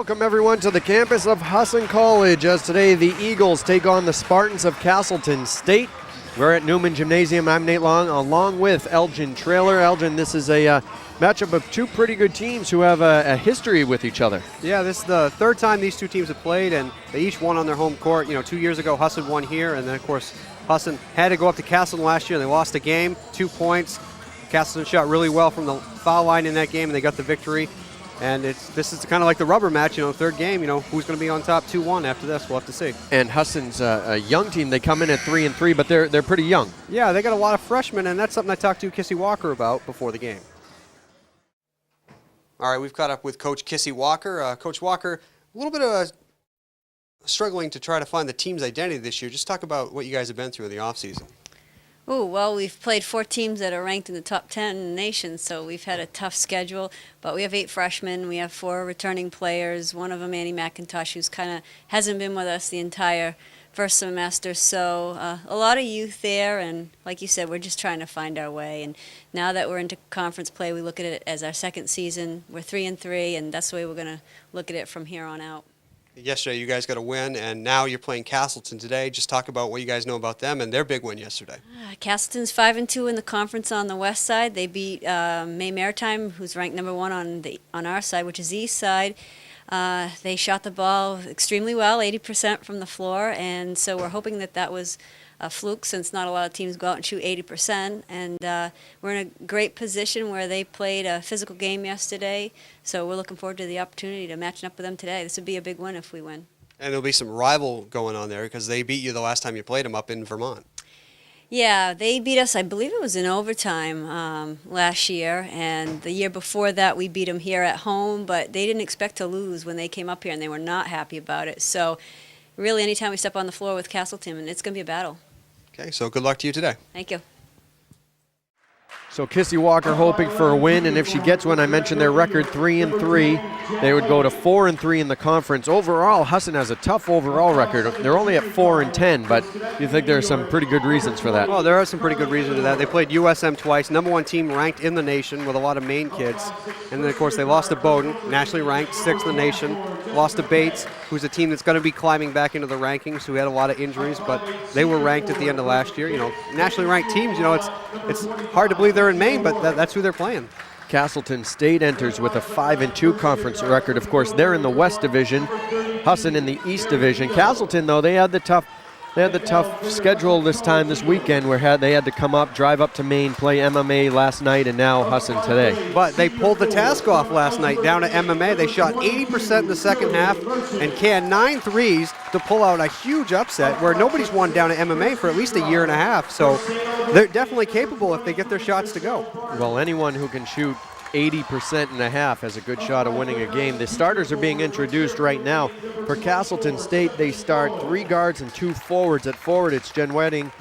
Welcome everyone to the campus of Husson College as today the Eagles take on the Spartans of Castleston State. We're at Newman Gymnasium. I'm Nate Long along with Elgin Trailer. Elgin, this is a matchup of two pretty good teams who have a history with each other. Yeah, this is the third time these two teams have played, and they each won on their home court. 2 years ago Husson won here, and then of course Husson had to go up to Castleston last year. They lost a game, 2 points. Castleston shot really well from the foul line in that game, and they got the victory. And this is kind of like the rubber match, third game, who's going to be on top 2-1 after this, we'll have to see. And Husson's a young team. They come in at 3-3, but they're pretty young. Yeah, they got a lot of freshmen, and that's something I talked to Kissy Walker about before the game. All right, we've caught up with Coach Kissy Walker. Coach Walker, a little bit of struggling to try to find the team's identity this year. Just talk about what you guys have been through in the offseason. Oh, well, we've played 4 teams that are ranked in the top 10 in the nation, so we've had a tough schedule. But we have 8 freshmen. We have 4 returning players. One of them, Annie McIntosh, who's kind of hasn't been with us the entire first semester. So a lot of youth there, and like you said, we're just trying to find our way. And now that we're into conference play, we look at it as our second season. We're 3-3, and that's the way we're going to look at it from here on out. Yesterday you guys got a win, and now you're playing Castleston today. Just talk about what you guys know about them and their big win yesterday. Castleston's 5-2 in the conference on the west side. They beat Maine Maritime, who's ranked number 1 on our side, which is the east side. They shot the ball extremely well, 80% from the floor, and so we're hoping that was a fluke since not a lot of teams go out and shoot 80%. And we're in a great position where they played a physical game yesterday, so we're looking forward to the opportunity to matching up with them today. This would be a big win if we win. And there'll be some rival going on there because they beat you the last time you played them up in Vermont. Yeah, they beat us, I believe it was in overtime last year, and the year before that we beat them here at home, but they didn't expect to lose when they came up here, and they were not happy about it. So really anytime we step on the floor with Castleston, and it's going to be a battle. Okay, so good luck to you today. Thank you. So Kissy Walker hoping for a win, and if she gets one, I mentioned their record 3-3. They would go to 4-3 in the conference. Overall, Husson has a tough overall record. They're only at 4-10, but you think there are some pretty good reasons for that? Well, there are some pretty good reasons for that. They played USM twice, number 1 team ranked in the nation with a lot of Maine kids. And then, of course, they lost to Bowdoin, nationally ranked, 6th in the nation. Lost to Bates, who's a team that's going to be climbing back into the rankings, who had a lot of injuries, but they were ranked at the end of last year. Nationally ranked teams, it's hard to believe they're in Maine, but that's who they're playing. Castleton State enters with a 5-2 conference record. Of course, they're in the West Division, Husson in the East Division. Castleton, though, they had the tough schedule this weekend where they had to come up, drive up to Maine, play MMA last night, and now Husson today. But they pulled the task off last night down at MMA. They shot 80% in the second half and canned 9 threes to pull out a huge upset where nobody's won down at MMA for at least a year and a half. So they're definitely capable if they get their shots to go. Well, anyone who can shoot 80% and a half has a good shot of winning a game. The starters are being introduced right now. For Castleston State, they start 3 guards and 2 forwards. At forward, it's Jen Wedding.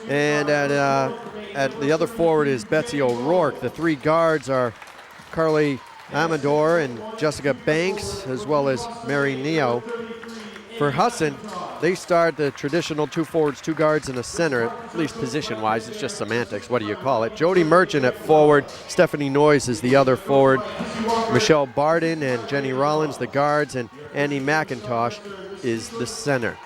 And at the other forward is Betsy O'Rourke. The 3 guards are Carly Amador and Jessica Banks, as well as Mary Neo. For Husson, they start the traditional 2 forwards, 2 guards, and a center, at least position-wise. It's just semantics. What do you call it? Jody Merchant at forward. Stephanie Noyes is the other forward. Michelle Barden and Jenny Rollins, the guards, and Annie McIntosh is the center.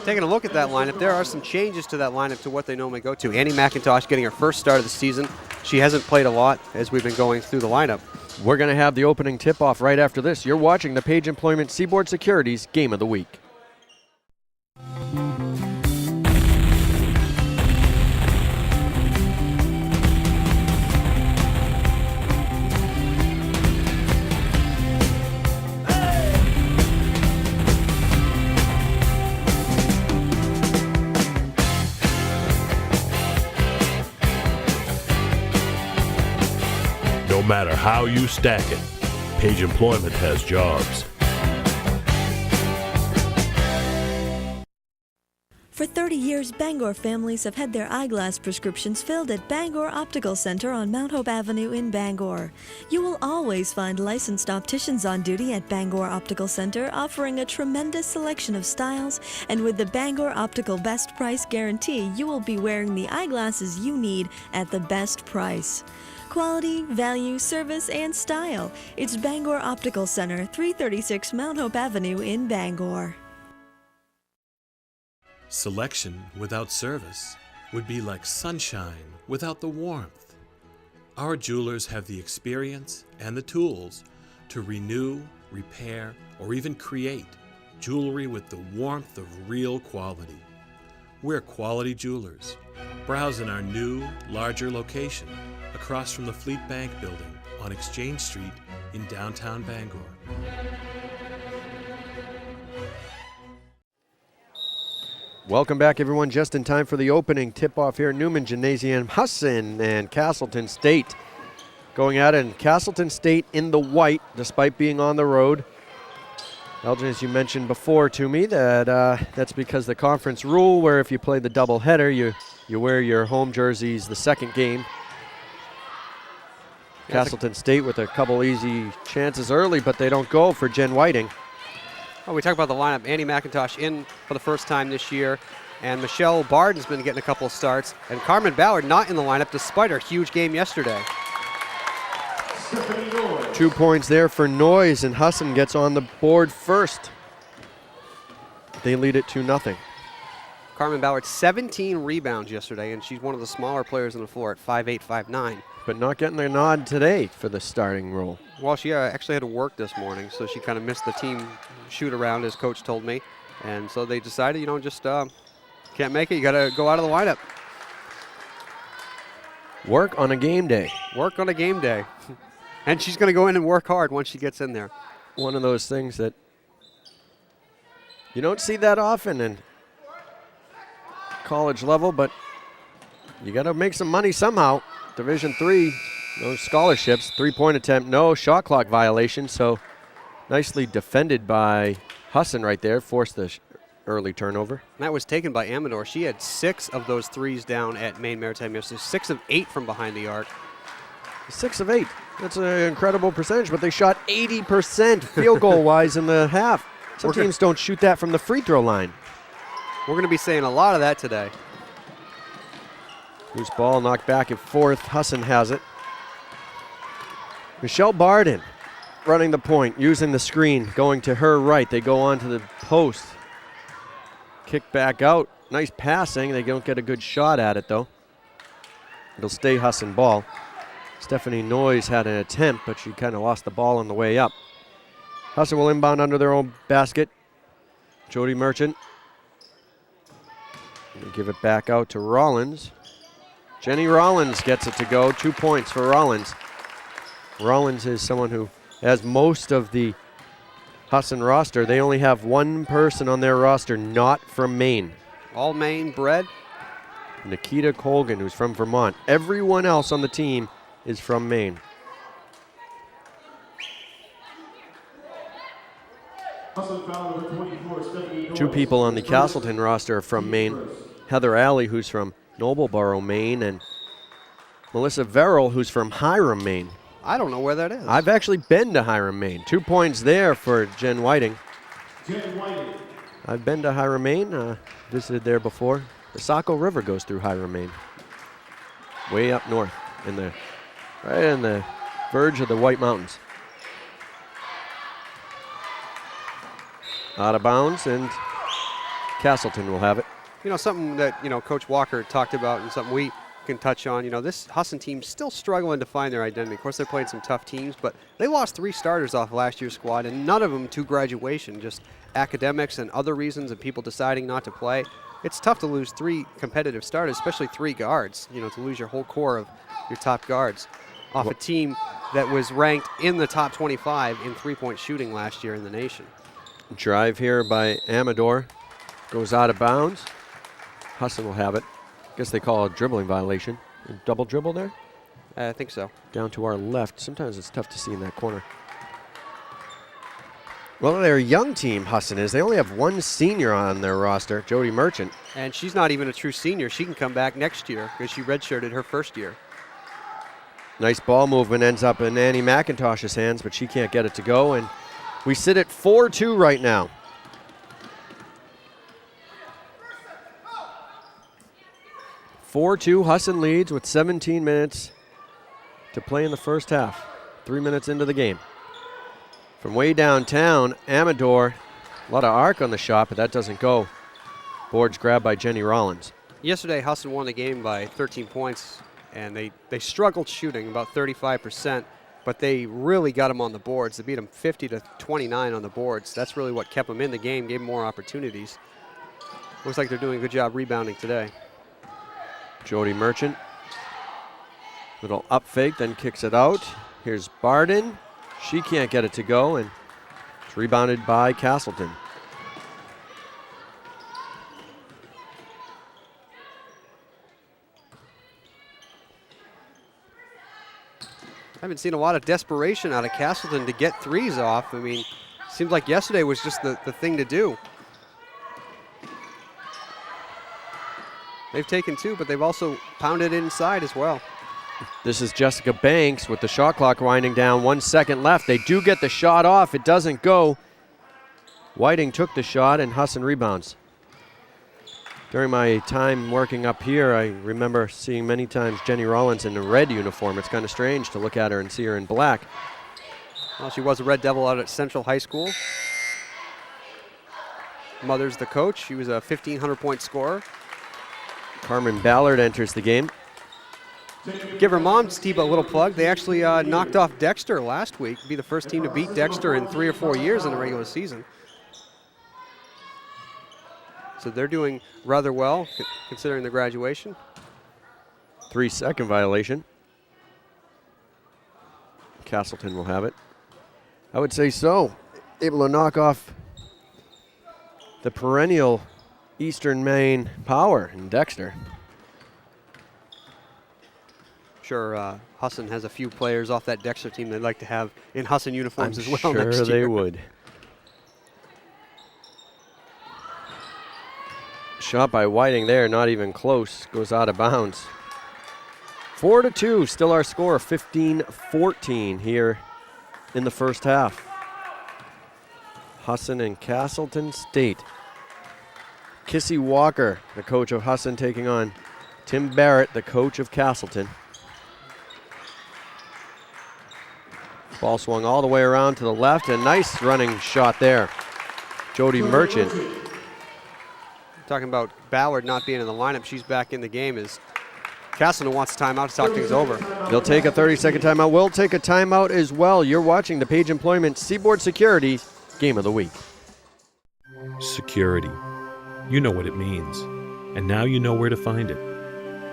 Taking a look at that lineup, there are some changes to that lineup to what they normally go to. Annie McIntosh getting her first start of the season. She hasn't played a lot as we've been going through the lineup. We're going to have the opening tip-off right after this. You're watching the Page Employment Seaboard Securities Game of the Week. No matter how you stack it, Page Employment has jobs. For 30 years, Bangor families have had their eyeglass prescriptions filled at Bangor Optical Center on Mount Hope Avenue in Bangor. You will always find licensed opticians on duty at Bangor Optical Center, offering a tremendous selection of styles, and with the Bangor Optical Best Price Guarantee, you will be wearing the eyeglasses you need at the best price. Quality, value, service, and style. It's Bangor Optical Center, 336 Mount Hope Avenue in Bangor. Selection without service would be like sunshine without the warmth. Our jewelers have the experience and the tools to renew, repair, or even create jewelry with the warmth of real quality. We're Quality Jewelers. Browse in our new, larger location across from the Fleet Bank building on Exchange Street in downtown Bangor. Welcome back, everyone. Just in time for the opening tip-off here at Newman Gymnasium. Husson and Castleston State going at it, and Castleston State in the white despite being on the road. Elgin, as you mentioned before to me, that's because the conference rule where if you play the doubleheader, you wear your home jerseys the second game. Castleston State with a couple easy chances early, but they don't go for Jen Whiting. Oh, we talk about the lineup. Annie McIntosh in for the first time this year, and Michelle Barden's been getting a couple of starts, and Carmen Ballard not in the lineup despite her huge game yesterday. 2 points there for Noyes, and Husson gets on the board first. They lead it 2-0. Carmen Ballard, 17 rebounds yesterday, and she's one of the smaller players on the floor at 5'8", 5'9". But not getting their nod today for the starting role. Well, she actually had to work this morning, so she kind of missed the team shoot around, as coach told me. And so they decided, just can't make it. You got to go out of the lineup. Work on a game day. Work on a game day. And she's going to go in and work hard once she gets in there. One of those things that you don't see that often in college level, but you got to make some money somehow. Division III, no scholarships, three-point attempt, no shot clock violation, so nicely defended by Husson right there, forced the early turnover. And that was taken by Amador. She had 6 of those threes down at Maine Maritime yesterday, 6 of 8 from behind the arc. 6 of 8, that's an incredible percentage, but they shot 80% field goal-wise in the half. Some teams don't shoot that from the free throw line. We're going to be saying a lot of that today. Loose ball knocked back and forth. Husson has it. Michelle Barden running the point, using the screen, going to her right. They go on to the post. Kick back out. Nice passing. They don't get a good shot at it, though. It'll stay Husson ball. Stephanie Noyes had an attempt, but she kind of lost the ball on the way up. Husson will inbound under their own basket. Jody Merchant. They give it back out to Rollins. Jenny Rollins gets it to go. 2 points for Rollins. Rollins is someone who has most of the Husson roster. They only have one person on their roster not from Maine. All Maine bred. Nikita Colgan, who's from Vermont. Everyone else on the team is from Maine. Two people on the Castleston roster are from Maine. Heather Alley, who's from Nobleboro, Maine, and Melissa Verrill, who's from Hiram, Maine. I don't know where that is. I've actually been to Hiram, Maine. 2 points there for Jen Whiting. I've been to Hiram, Maine, visited there before. The Saco River goes through Hiram, Maine. Way up north, right in the verge of the White Mountains. Out of bounds, and Castleston will have it. Something that, Coach Walker talked about and something we can touch on. This Husson team's still struggling to find their identity. Of course, they're playing some tough teams, but they lost 3 starters off last year's squad, and none of them to graduation, just academics and other reasons and people deciding not to play. It's tough to lose 3 competitive starters, especially 3 guards, to lose your whole core of your top guards off a team that was ranked in the top 25 in three-point shooting last year in the nation. Drive here by Amador. Goes out of bounds. Husson will have it. Guess they call it a dribbling violation. A double dribble there? I think so. Down to our left. Sometimes it's tough to see in that corner. Well, they're a young team, Husson is. They only have one senior on their roster, Jody Merchant. And she's not even a true senior. She can come back next year because she redshirted her first year. Nice ball movement ends up in Annie McIntosh's hands, but she can't get it to go. And we sit at 4-2 right now. 4-2, Husson leads with 17 minutes to play in the first half. 3 minutes into the game. From way downtown, Amador, a lot of arc on the shot, but that doesn't go. Boards grabbed by Jenny Rollins. Yesterday, Husson won the game by 13 points, and they struggled shooting, about 35%, but they really got them on the boards. They beat them 50-29 on the boards. That's really what kept them in the game, gave them more opportunities. Looks like they're doing a good job rebounding today. Jody Merchant, little up fake, then kicks it out. Here's Barden. She can't get it to go, and it's rebounded by Castleston. I haven't seen a lot of desperation out of Castleston to get threes off. I mean, seems like yesterday was just the thing to do. They've taken two, but they've also pounded inside as well. This is Jessica Banks with the shot clock winding down. 1 second left. They do get the shot off. It doesn't go. Whiting took the shot, and Husson rebounds. During my time working up here, I remember seeing many times Jenny Rollins in a red uniform. It's kind of strange to look at her and see her in black. Well, she was a Red Devil out at Central High School. Mother's the coach. She was a 1,500-point scorer. Carmen Ballard enters the game. Give her mom, Steve, a little plug. They actually knocked off Dexter last week. Be the first team to beat Dexter in 3 or 4 years in the regular season. So they're doing rather well, considering the graduation. 3-second violation. Castleston will have it. I would say so. Able to knock off the perennial Eastern Maine power in Dexter. Sure, Husson has a few players off that Dexter team they'd like to have in Husson uniforms as well Sure next they year. would. Shot by Whiting there, not even close. Goes out of bounds. 4-2, still our score, 15-14 here in the first half. Husson and Castleton State. Kissy Walker, the coach of Husson, taking on Tim Barrett, the coach of Castleston. Ball swung all the way around to the left. A nice running shot there. Jody Merchant. Talking about Ballard not being in the lineup, she's back in the game as Castleston wants a timeout to talk things over. They'll take a 30-second timeout. We'll take a timeout as well. You're watching the Page Employment Seaboard Security Game of the Week. Security. You know what it means. And now you know where to find it.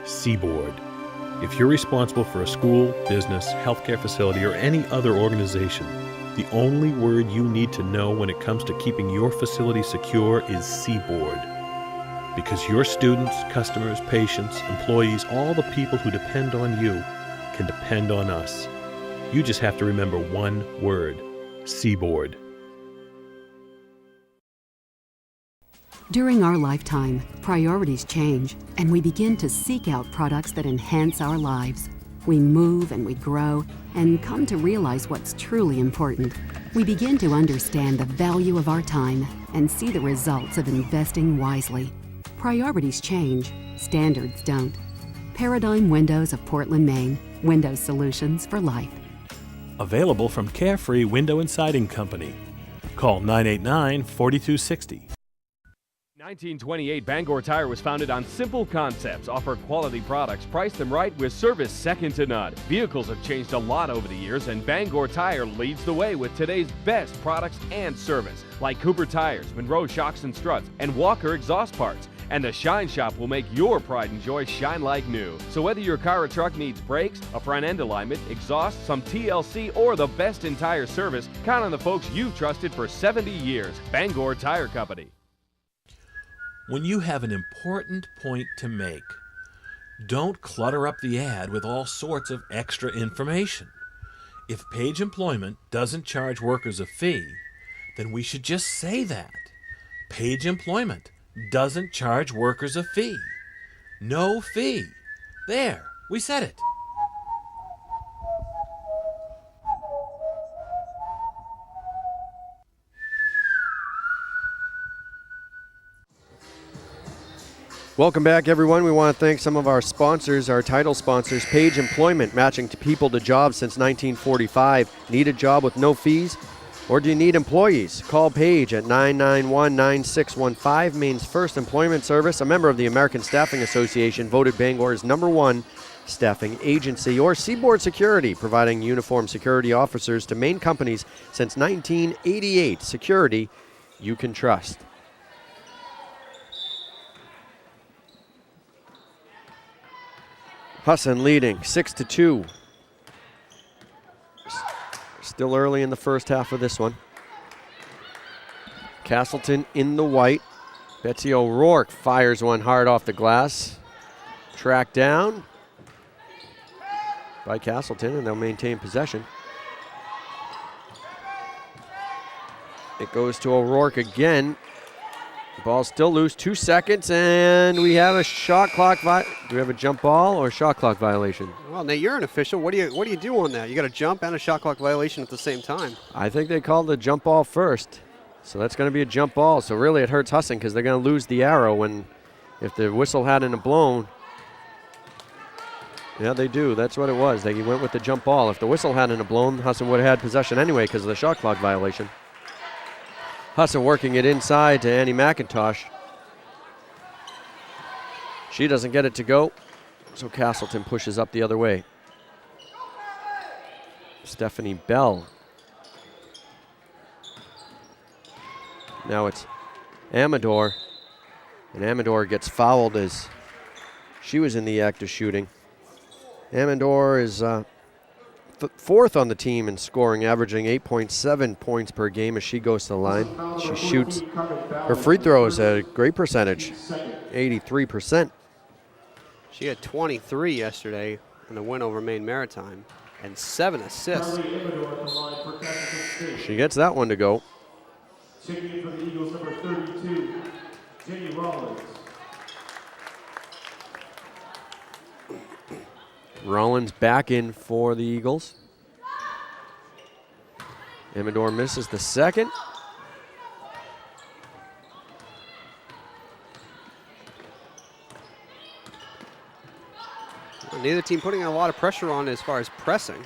Seaboard. If you're responsible for a school, business, healthcare facility, or any other organization, the only word you need to know when it comes to keeping your facility secure is Seaboard. Because your students, customers, patients, employees, all the people who depend on you can depend on us. You just have to remember one word: Seaboard. During our lifetime, priorities change, and we begin to seek out products that enhance our lives. We move and we grow and come to realize what's truly important. We begin to understand the value of our time and see the results of investing wisely. Priorities change, standards don't. Paradigm Windows of Portland, Maine. Window solutions for life. Available from Carefree Window and Siding Company. Call 989-4260. 1928 Bangor Tire was founded on simple concepts, offer quality products, price them right with service second to none. Vehicles have changed a lot over the years, and Bangor Tire leads the way with today's best products and service, like Cooper Tires, Monroe Shocks and Struts, and Walker Exhaust Parts. And the Shine Shop will make your pride and joy shine like new. So whether your car or truck needs brakes, a front end alignment, exhaust, some TLC, or the best in tire service, count on the folks you've trusted for 70 years. Bangor Tire Company. When you have an important point to make, don't clutter up the ad with all sorts of extra information. If Page Employment doesn't charge workers a fee, then we should just say that. Page Employment doesn't charge workers a fee. No fee. There, we said it. Welcome back, everyone. We want to thank some of our sponsors, our title sponsors, Page Employment, matching people to jobs since 1945. Need a job with no fees? Or do you need employees? Call Page at 991-9615, Maine's first employment service, a member of the American Staffing Association, voted Bangor's #1 staffing agency. Or Seaboard Security, providing uniformed security officers to Maine companies since 1988. Security you can trust. Husson leading 6-2. Still early in the first half of this one. Castleston in the white. Betsy O'Rourke fires one hard off the glass. Tracked down by Castleston, and they'll maintain possession. It goes to O'Rourke again. Ball still loose, 2 seconds, and we have a shot clock. Do we have a jump ball or shot clock violation? Well, Nate, you're an official. What do you do on that? You got a jump and a shot clock violation at the same time. I think they called the jump ball first, so that's going to be a jump ball. So really, it hurts Husson because they're going to lose the arrow when, if the whistle hadn't blown. Yeah, they do. That's what it was. They went with the jump ball. If the whistle hadn't blown, Husson would have had possession anyway because of the shot clock violation. Husson working it inside to Annie McIntosh. She doesn't get it to go, so Castleston pushes up the other way. Stephanie Bell. Now it's Amador, and Amador gets fouled as she was in the act of shooting. Amador is fourth on the team in scoring, averaging 8.7 points per game as she goes to the line. She shoots her free throws at a great percentage, 83%. She had 23 yesterday in the win over Maine Maritime and 7 assists. She gets that one to go. Checking for the Eagles, number 32, Jenny Rollins. Rollins back in for the Eagles. Amador misses the second. Well, neither team putting a lot of pressure on as far as pressing.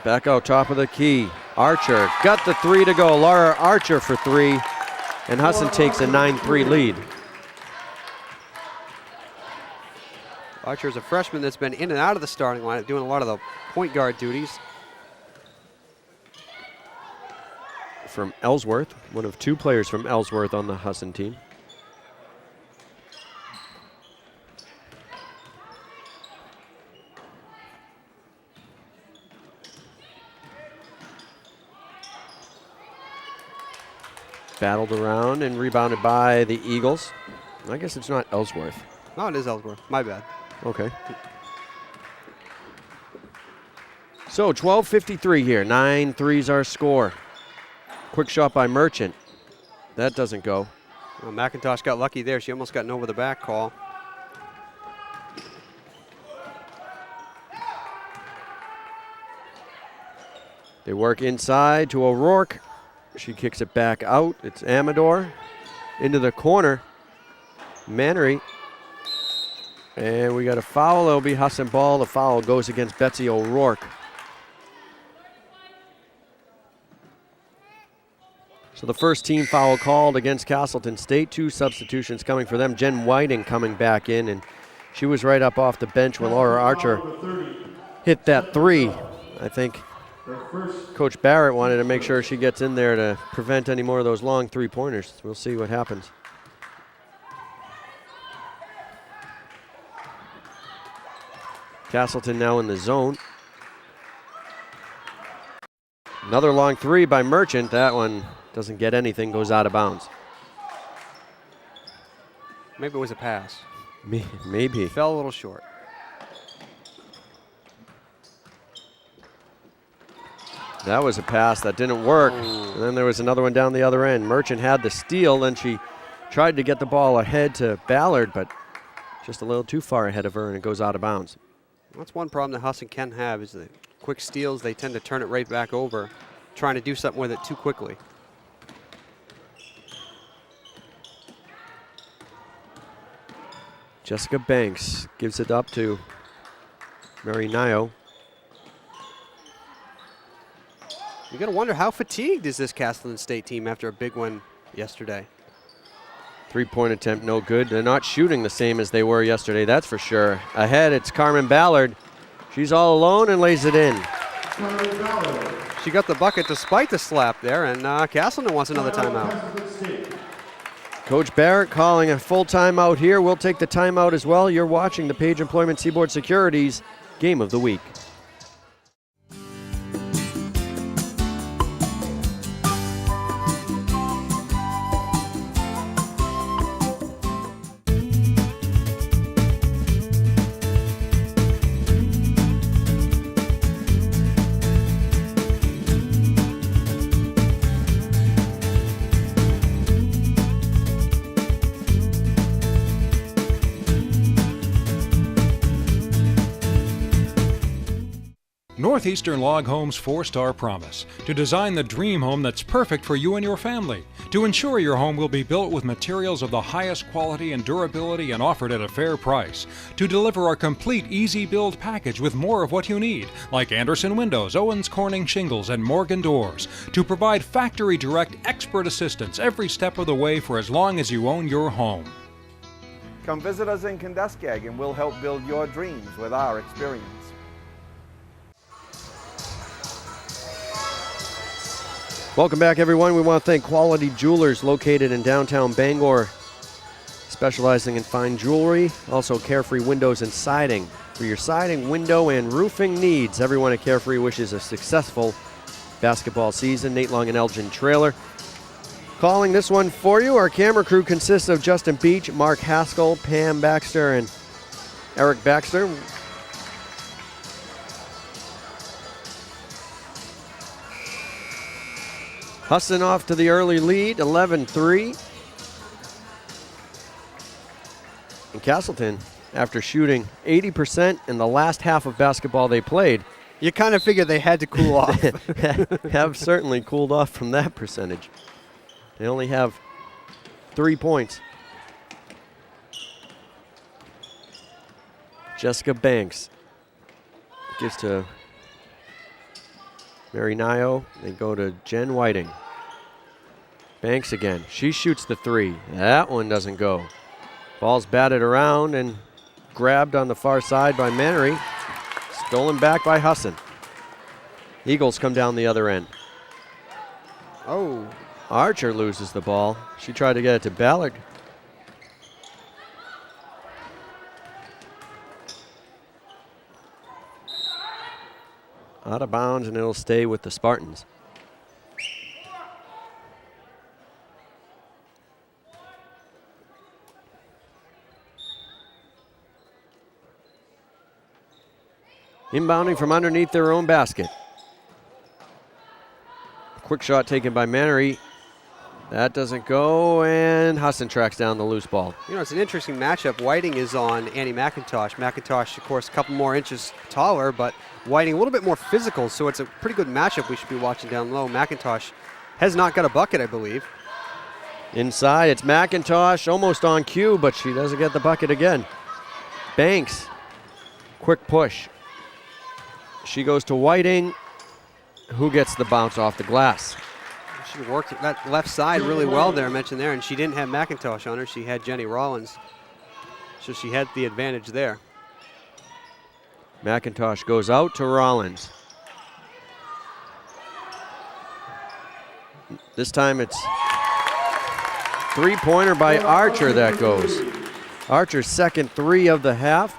Back out top of the key. Archer got the three to go. Laura Archer for three. And Husson takes a 9-3 lead. Archer is a freshman that's been in and out of the starting lineup, doing a lot of the point guard duties. From Ellsworth, one of two players from Ellsworth on the Husson team. Battled around and rebounded by the Eagles. I guess it's not Ellsworth. No, it is Ellsworth. My bad. Okay. So 12:53 here. 9-3's our score. Quick shot by Merchant. That doesn't go. Well, McIntosh got lucky there. She almost got an over the back call. They work inside to O'Rourke. She kicks it back out. It's Amador into the corner. Mannery. And we got a foul. It'll be Husson ball. The foul goes against Betsy O'Rourke. So the first team foul called against Castleston State. 2 substitutions coming for them. Jen Whiting coming back in, and she was right up off the bench when Laura Archer hit that three. I think Coach Barrett wanted to make sure she gets in there to prevent any more of those long three-pointers. We'll see what happens. Castleston now in the zone. Another long three by Merchant. That one doesn't get anything, goes out of bounds. Maybe it was a pass. Maybe. Fell a little short. That was a pass that didn't work. And then there was another one down the other end. Merchant had the steal, and she tried to get the ball ahead to Ballard, but just a little too far ahead of her, and it goes out of bounds. That's one problem that Husson can have is the quick steals. They tend to turn it right back over, trying to do something with it too quickly. Jessica Banks gives it up to Mary Nio. You got to wonder how fatigued is this Castleston State team after a big one yesterday. Three-point attempt, no good. They're not shooting the same as they were yesterday, that's for sure. Ahead, it's Carmen Ballard. She's all alone and lays it in. She got the bucket despite the slap there, and Castleston wants another timeout. Coach Barrett calling a full timeout here. We'll take the timeout as well. You're watching the Page Employment Seaboard Securities Game of the Week. Northeastern Log Home's 4-star promise: to design the dream home that's perfect for you and your family, to ensure your home will be built with materials of the highest quality and durability and offered at a fair price, to deliver a complete easy build package with more of what you need, like Anderson windows, Owens Corning shingles, and Morgan doors, to provide factory direct expert assistance every step of the way for as long as you own your home. Come visit us in Kenduskeag and we'll help build your dreams with our experience. Welcome back, everyone. We want to thank Quality Jewelers, located in downtown Bangor, specializing in fine jewelry, also Carefree Windows and Siding. For your siding, window, and roofing needs, everyone at Carefree wishes a successful basketball season. Nate Long and Elgin Trailer. Calling this one for you, our camera crew consists of Justin Beach, Mark Haskell, Pam Baxter, and Eric Baxter. Husson off to the early lead, 11-3. And Castleston, after shooting 80% in the last half of basketball they played. You kind of figured they had to cool off. Have certainly cooled off from that percentage. They only have 3 points. Jessica Banks gives to Mary Nio. They go to Jen Whiting. Banks again. She shoots the three. That one doesn't go. Ball's batted around and grabbed on the far side by Mannering. Stolen back by Husson. Eagles come down the other end. Oh. Archer loses the ball. She tried to get it to Ballard. Out of bounds, and it'll stay with the Spartans. Inbounding from underneath their own basket. Quick shot taken by Mannery. That doesn't go, and Husson tracks down the loose ball. You know, it's an interesting matchup. Whiting is on Annie McIntosh. McIntosh, of course, a couple more inches taller, but Whiting a little bit more physical, so it's a pretty good matchup we should be watching down low. McIntosh has not got a bucket, I believe. Inside, it's McIntosh, almost on cue, but she doesn't get the bucket again. Banks, quick push. She goes to Whiting, who gets the bounce off the glass. She worked that left side really well there, I mentioned there, and she didn't have McIntosh on her. She had Jenny Rollins, so she had the advantage there. McIntosh goes out to Rollins. This time it's three-pointer by Archer that goes. Archer's second three of the half.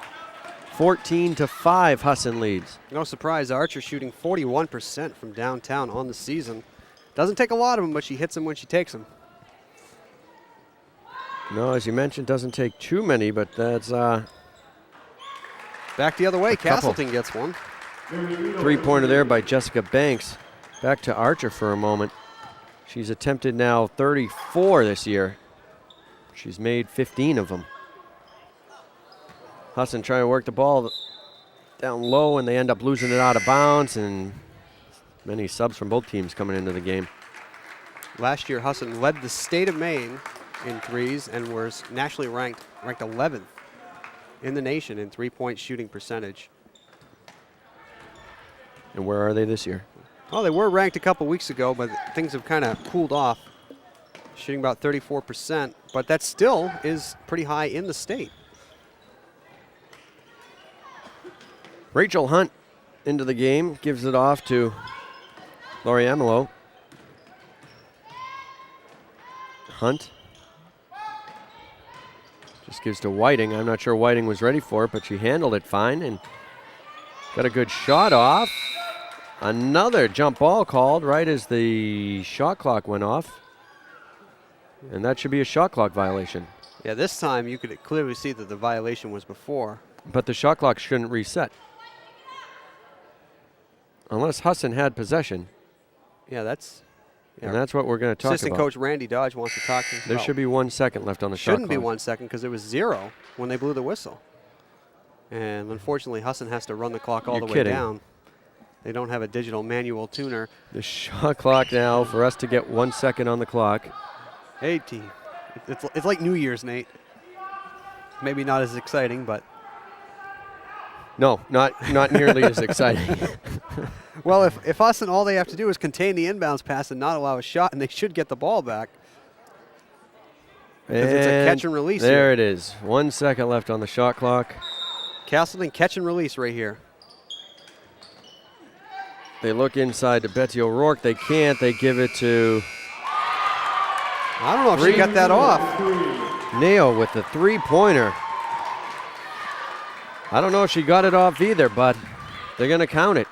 14-5, Husson leads. No surprise, Archer shooting 41% from downtown on the season. Doesn't take a lot of them, but she hits them when she takes them. No, as you mentioned, doesn't take too many, but that's back the other way. Castleston gets one. Three-pointer there by Jessica Banks. Back to Archer for a moment. She's attempted now 34 this year. She's made 15 of them. Husson trying to work the ball down low, and they end up losing it out of bounds, and many subs from both teams coming into the game. Last year, Husson led the state of Maine in threes and was nationally ranked 11th in the nation in three-point shooting percentage. And where are they this year? Oh, they were ranked a couple weeks ago, but things have kind of cooled off, shooting about 34%, but that still is pretty high in the state. Rachel Hunt into the game, gives it off to Lori Amelo. Hunt just gives to Whiting. I'm not sure Whiting was ready for it, but she handled it fine and got a good shot off. Another jump ball called right as the shot clock went off. And that should be a shot clock violation. Yeah, this time you could clearly see that the violation was before. But the shot clock shouldn't reset. Unless Husson had possession. Yeah, that's... Yeah. And that's what we're going to talk about. Assistant coach Randy Dodge wants to talk to us There about. should be 1 second left on the shot clock. Shouldn't be 1 second because it was 0 when they blew the whistle. And unfortunately, Husson has to run the clock all You're the kidding. way down. They don't have a digital manual tuner. The shot clock now for us to get 1 second on the clock. 18. It's like New Year's, Nate. Maybe not as exciting, but... No, not nearly as exciting. Well, if Husson, all they have to do is contain the inbounds pass and not allow a shot, and they should get the ball back. Because it's a catch and release There here. it is. 1 second left on the shot clock. Castleston catch and release right here. They look inside to Betsy O'Rourke. They can't. They give it to I don't know if she got that off. Neo with the three-pointer. I don't know if she got it off either, but they're going to count it.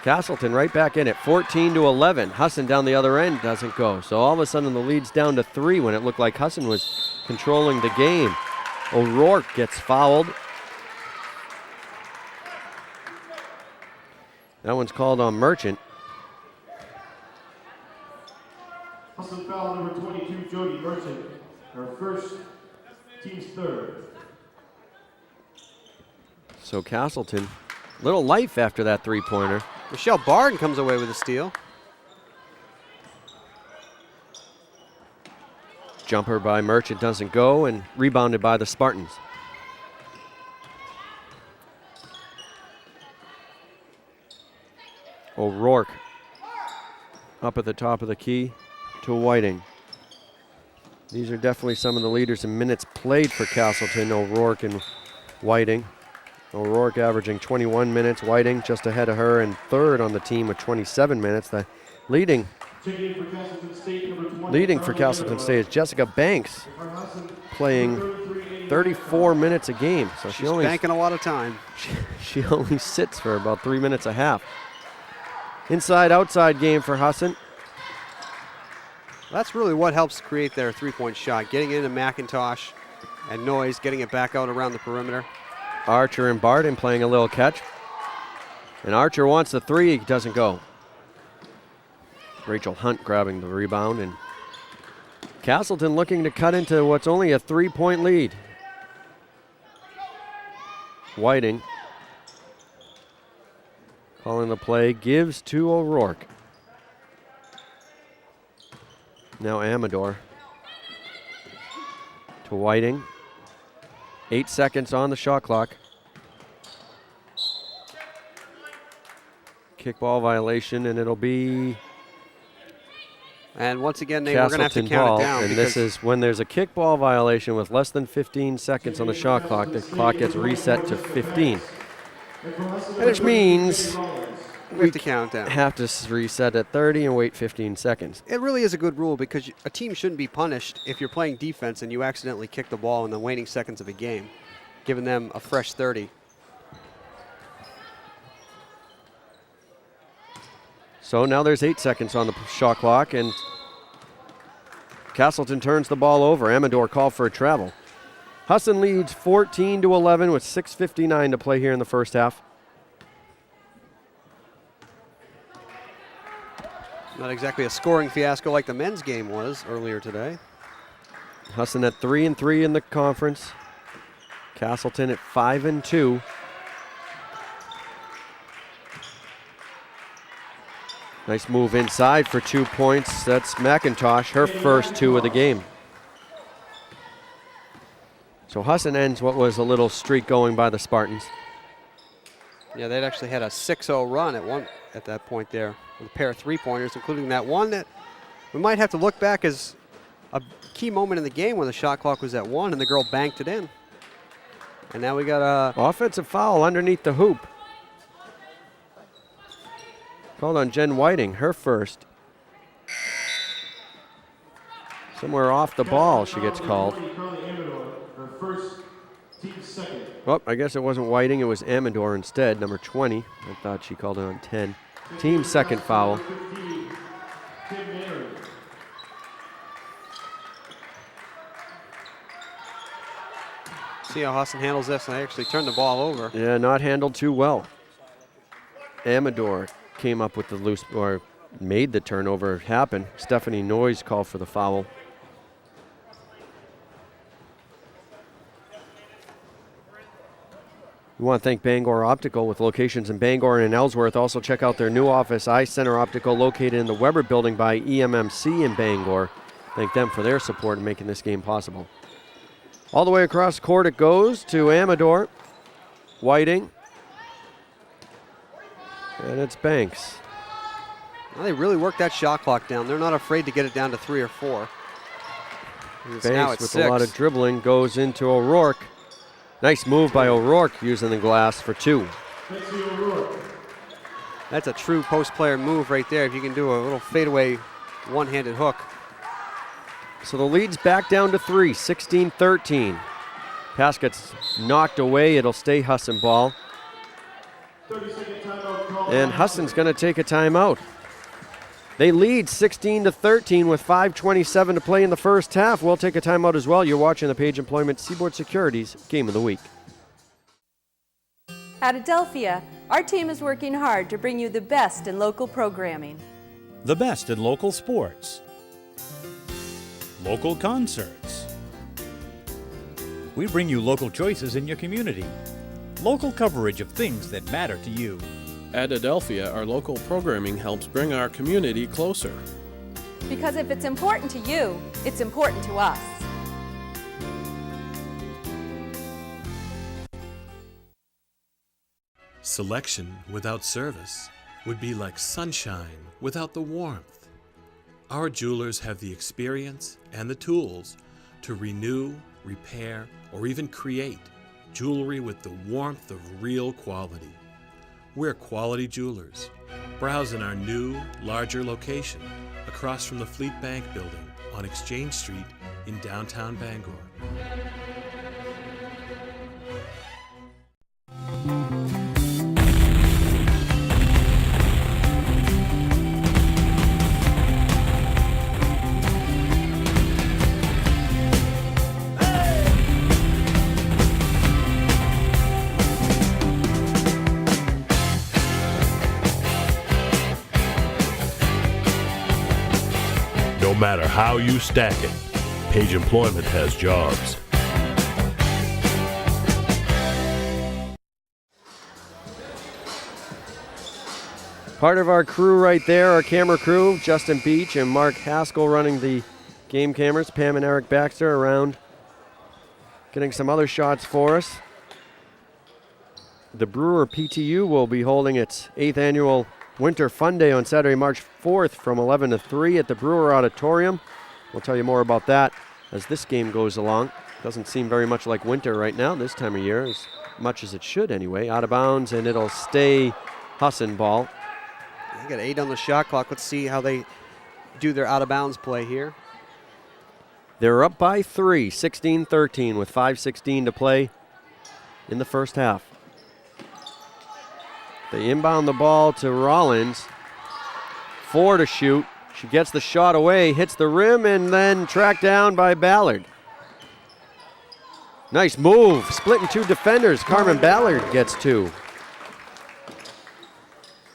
Castleston right back in it, 14-11. Husson down the other end doesn't go. So all of a sudden the lead's down to 3 when it looked like Husson was controlling the game. O'Rourke gets fouled. That one's called on Merchant. Husson foul number 22, Jody Merchant. Her first, team's third. So Castleton, little life after that three-pointer. Michelle Barden comes away with a steal. Jumper by Merchant doesn't go, and rebounded by the Spartans. O'Rourke up at the top of the key to Whiting. These are definitely some of the leaders in minutes played for Castleton, O'Rourke and Whiting. O'Rourke averaging 21 minutes, Whiting just ahead of her and third on the team with 27 minutes. The leading for Castleston State is Jessica Banks, playing 34 minutes a game. So She's banking a lot of time. She only sits for about 3 minutes a half. Inside-outside game for Husson. That's really what helps create their three-point shot, getting into McIntosh and Noyes, getting it back out around the perimeter. Archer and Barden playing a little catch. And Archer wants the three, he doesn't go. Rachel Hunt grabbing the rebound, and Castleton looking to cut into what's only a 3-point lead. Whiting calling the play, gives to O'Rourke. Now Amador to Whiting. 8 seconds on the shot clock. Kickball violation, and it'll be And once again, we're going to have to Castleton count ball. it down. And this is when there's a kickball violation with less than 15 seconds on the shot clock, the clock gets reset to 15. Which means we have to count down. Have to reset at 30 and wait 15 seconds. It really is a good rule because a team shouldn't be punished if you're playing defense and you accidentally kick the ball in the waning seconds of a game, giving them a fresh 30. So now there's 8 seconds on the shot clock, and Castleston turns the ball over. Amador called for a travel. Husson leads 14-11 with 6:59 to play here in the first half. Not exactly a scoring fiasco like the men's game was earlier today. Husson at 3-3 in the conference. Castleston at 5-2. Nice move inside for 2 points. That's McIntosh, her first 2 of the game. So Husson ends what was a little streak going by the Spartans. Yeah, they'd actually had a 6-0 run at that point there with a pair of 3-pointers, including that one that we might have to look back as a key moment in the game when the shot clock was at 1 and the girl banked it in. And now we got a offensive foul underneath the hoop. Called on Jen Whiting, her first. Somewhere off the ball she gets called. Well, I guess it wasn't Whiting, it was Amador instead, number 20. I thought she called it on 10. Team second foul. See how Husson handles this, and they actually turned the ball over. Yeah, not handled too well. Amador came up with the loose, or made the turnover happen. Stephanie Noyes called for the foul. We want to thank Bangor Optical with locations in Bangor and in Ellsworth. Also check out their new office, Eye Center Optical, located in the Weber building by EMMC in Bangor. Thank them for their support in making this game possible. All the way across the court it goes to Amador. Whiting. And it's Banks. Well, they really worked that shot clock down. They're not afraid to get it down to 3 or 4. Banks with 6. A lot of dribbling goes into O'Rourke. Nice move by O'Rourke using the glass for 2. That's a true post player move right there if you can do a little fadeaway one-handed hook. So the lead's back down to 3, 16-13. Pass gets knocked away. It'll stay Husson ball. And Husson's going to take a timeout. They lead 16-13 with 5:27 to play in the first half. We'll take a timeout as well. You're watching the Page Employment Seaboard Securities Game of the Week. At Adelphia, our team is working hard to bring you the best in local programming. The best in local sports. Local concerts. We bring you local choices in your community. Local coverage of things that matter to you. At Adelphia, our local programming helps bring our community closer. Because if it's important to you, it's important to us. Selection without service would be like sunshine without the warmth. Our jewelers have the experience and the tools to renew, repair, or even create jewelry with the warmth of real quality. We're Quality Jewelers. Browse in our new, larger location across from the Fleet Bank building on Exchange Street in downtown Bangor. No matter how you stack it, Page Employment has jobs. Part of our crew right there, our camera crew, Justin Beach and Mark Haskell running the game cameras. Pam and Eric Baxter around getting some other shots for us. The Brewer PTU will be holding its 8th annual Winter Fun Day on Saturday, March 4th from 11 to 3 at the Brewer Auditorium. We'll tell you more about that as this game goes along. Doesn't seem very much like winter right now this time of year, as much as it should anyway. Out of bounds, and it'll stay Husson ball. They got 8 on the shot clock. Let's see how they do their out of bounds play here. They're up by 3, 16-13 with 5:16 to play in the first half. They inbound the ball to Rollins. 4 to shoot. She gets the shot away, hits the rim, and then tracked down by Ballard. Nice move, splitting 2 defenders. Carmen Ballard gets 2.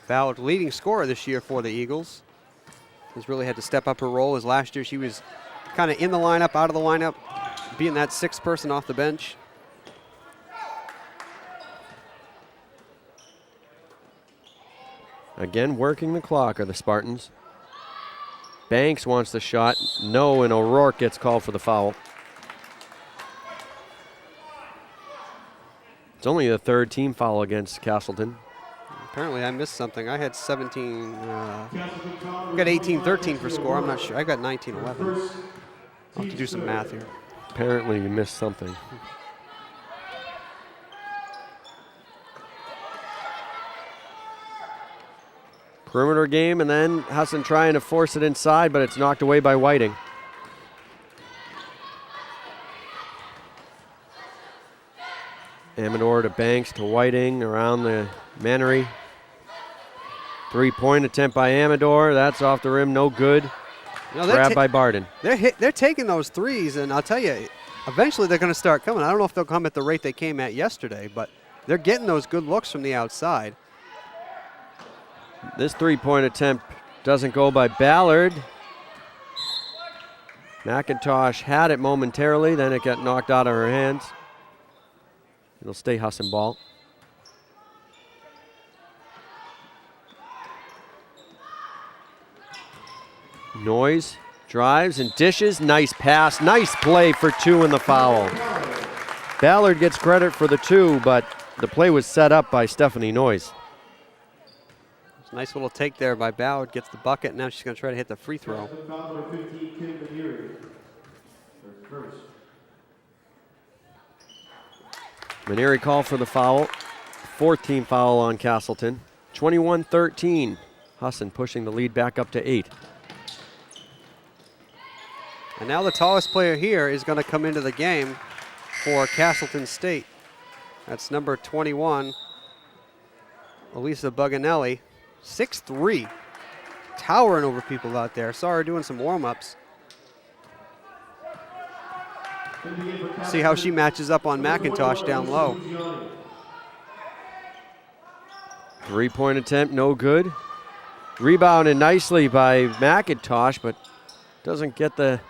Ballard, leading scorer this year for the Eagles. has really had to step up her role, as last year she was kind of in the lineup, out of the lineup, being that sixth person off the bench. Again, working the clock are the Spartans. Banks wants the shot. No, and O'Rourke gets called for the foul. It's only the third team foul against Castleston. Apparently I missed something. I had 17, I got 18-13 for score. I'm not sure. I got 19-11. I'll have to do some math here. Apparently you missed something. Perimeter game, and then Husson trying to force it inside, but it's knocked away by Whiting. Amador to Banks to Whiting around the Mannery. Three-point attempt by Amador. That's off the rim, no good. Grabbed by Barden. They're taking those threes, and I'll tell you, eventually they're going to start coming. I don't know if they'll come at the rate they came at yesterday, but they're getting those good looks from the outside. This three-point attempt doesn't go by Ballard. McIntosh had it momentarily, then it got knocked out of her hands. It'll stay Husson ball. Noyes drives and dishes. Nice pass. Nice play for two in the foul. Ballard gets credit for the two, but the play was set up by Stephanie Noyes. Nice little take there by Ballard. Gets the bucket. Now she's going to try to hit the free throw. Maneri call for the foul. Fourth team foul on Castleston. 21-13. Husson pushing the lead back up to 8. And now the tallest player here is going to come into the game for Castleton State. That's number 21, Elisa Buganelli. 6'3", towering over people out there. Saw her doing some warm-ups. See how she matches up on McIntosh down low. Three-point attempt, no good. Rebounded nicely by McIntosh, but doesn't get the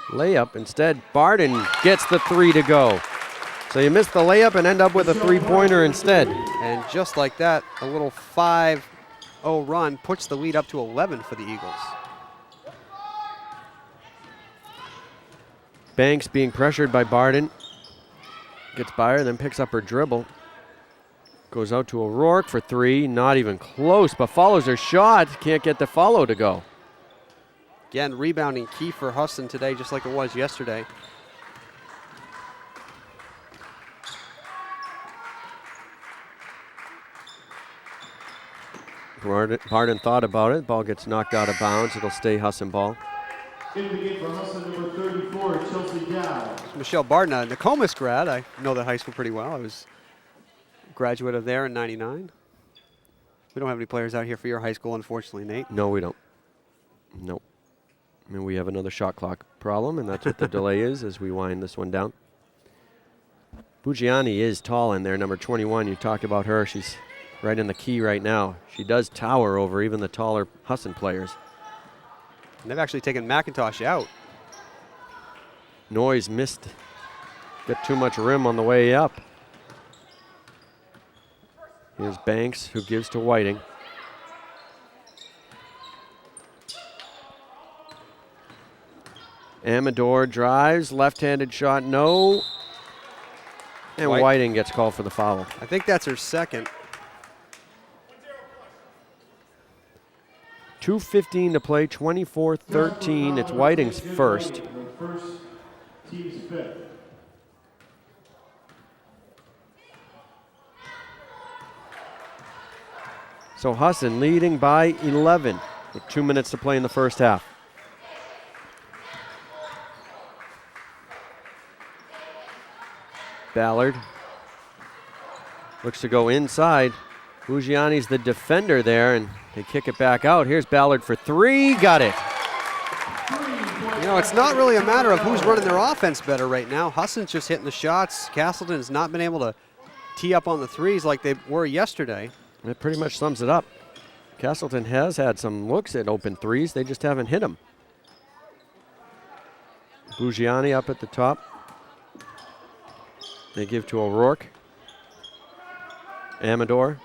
layup. Instead, Barden gets the three to go. So you miss the layup and end up with a three-pointer instead. And just like that, a little 5-0 run puts the lead up to 11 for the Eagles. Banks being pressured by Barden. Gets by her, then picks up her dribble. Goes out to O'Rourke for three, not even close, but follows her shot. Can't get the follow to go. Again, rebounding key for Husson today, just like it was yesterday. Barden thought about it. Ball gets knocked out of bounds. It'll stay Husson ball. In the game for Husson, number 34, Chelsea Dow. Michelle Barden, a Nokomis grad. I know that high school pretty well. I was a graduate of there in '99. We don't have any players out here for your high school, unfortunately, Nate. No, we don't. Nope. I mean, we have another shot clock problem, and that's what the delay is as we wind this one down. Bugiani is tall in there, number 21. You talked about her. She's right in the key right now. She does tower over even the taller Husson players. And they've actually taken McIntosh out. Noyes missed. Got too much rim on the way up. Here's Banks, who gives to Whiting. Amador drives, left-handed shot, no. And Whiting gets called for the foul. I think that's her second. 2:15 to play, 24-13. It's Whiting's first. Team's fifth. So Husson leading by 11 with 2 minutes to play in the first half. Ballard looks to go inside. Bugiani's the defender there, and they kick it back out. Here's Ballard for three. Got it. You know, it's not really a matter of who's running their offense better right now. Husson's just hitting the shots. Castleston has not been able to tee up on the threes like they were yesterday. That pretty much sums it up. Castleston has had some looks at open threes. They just haven't hit them. Buggiani up at the top. They give to O'Rourke. Amador.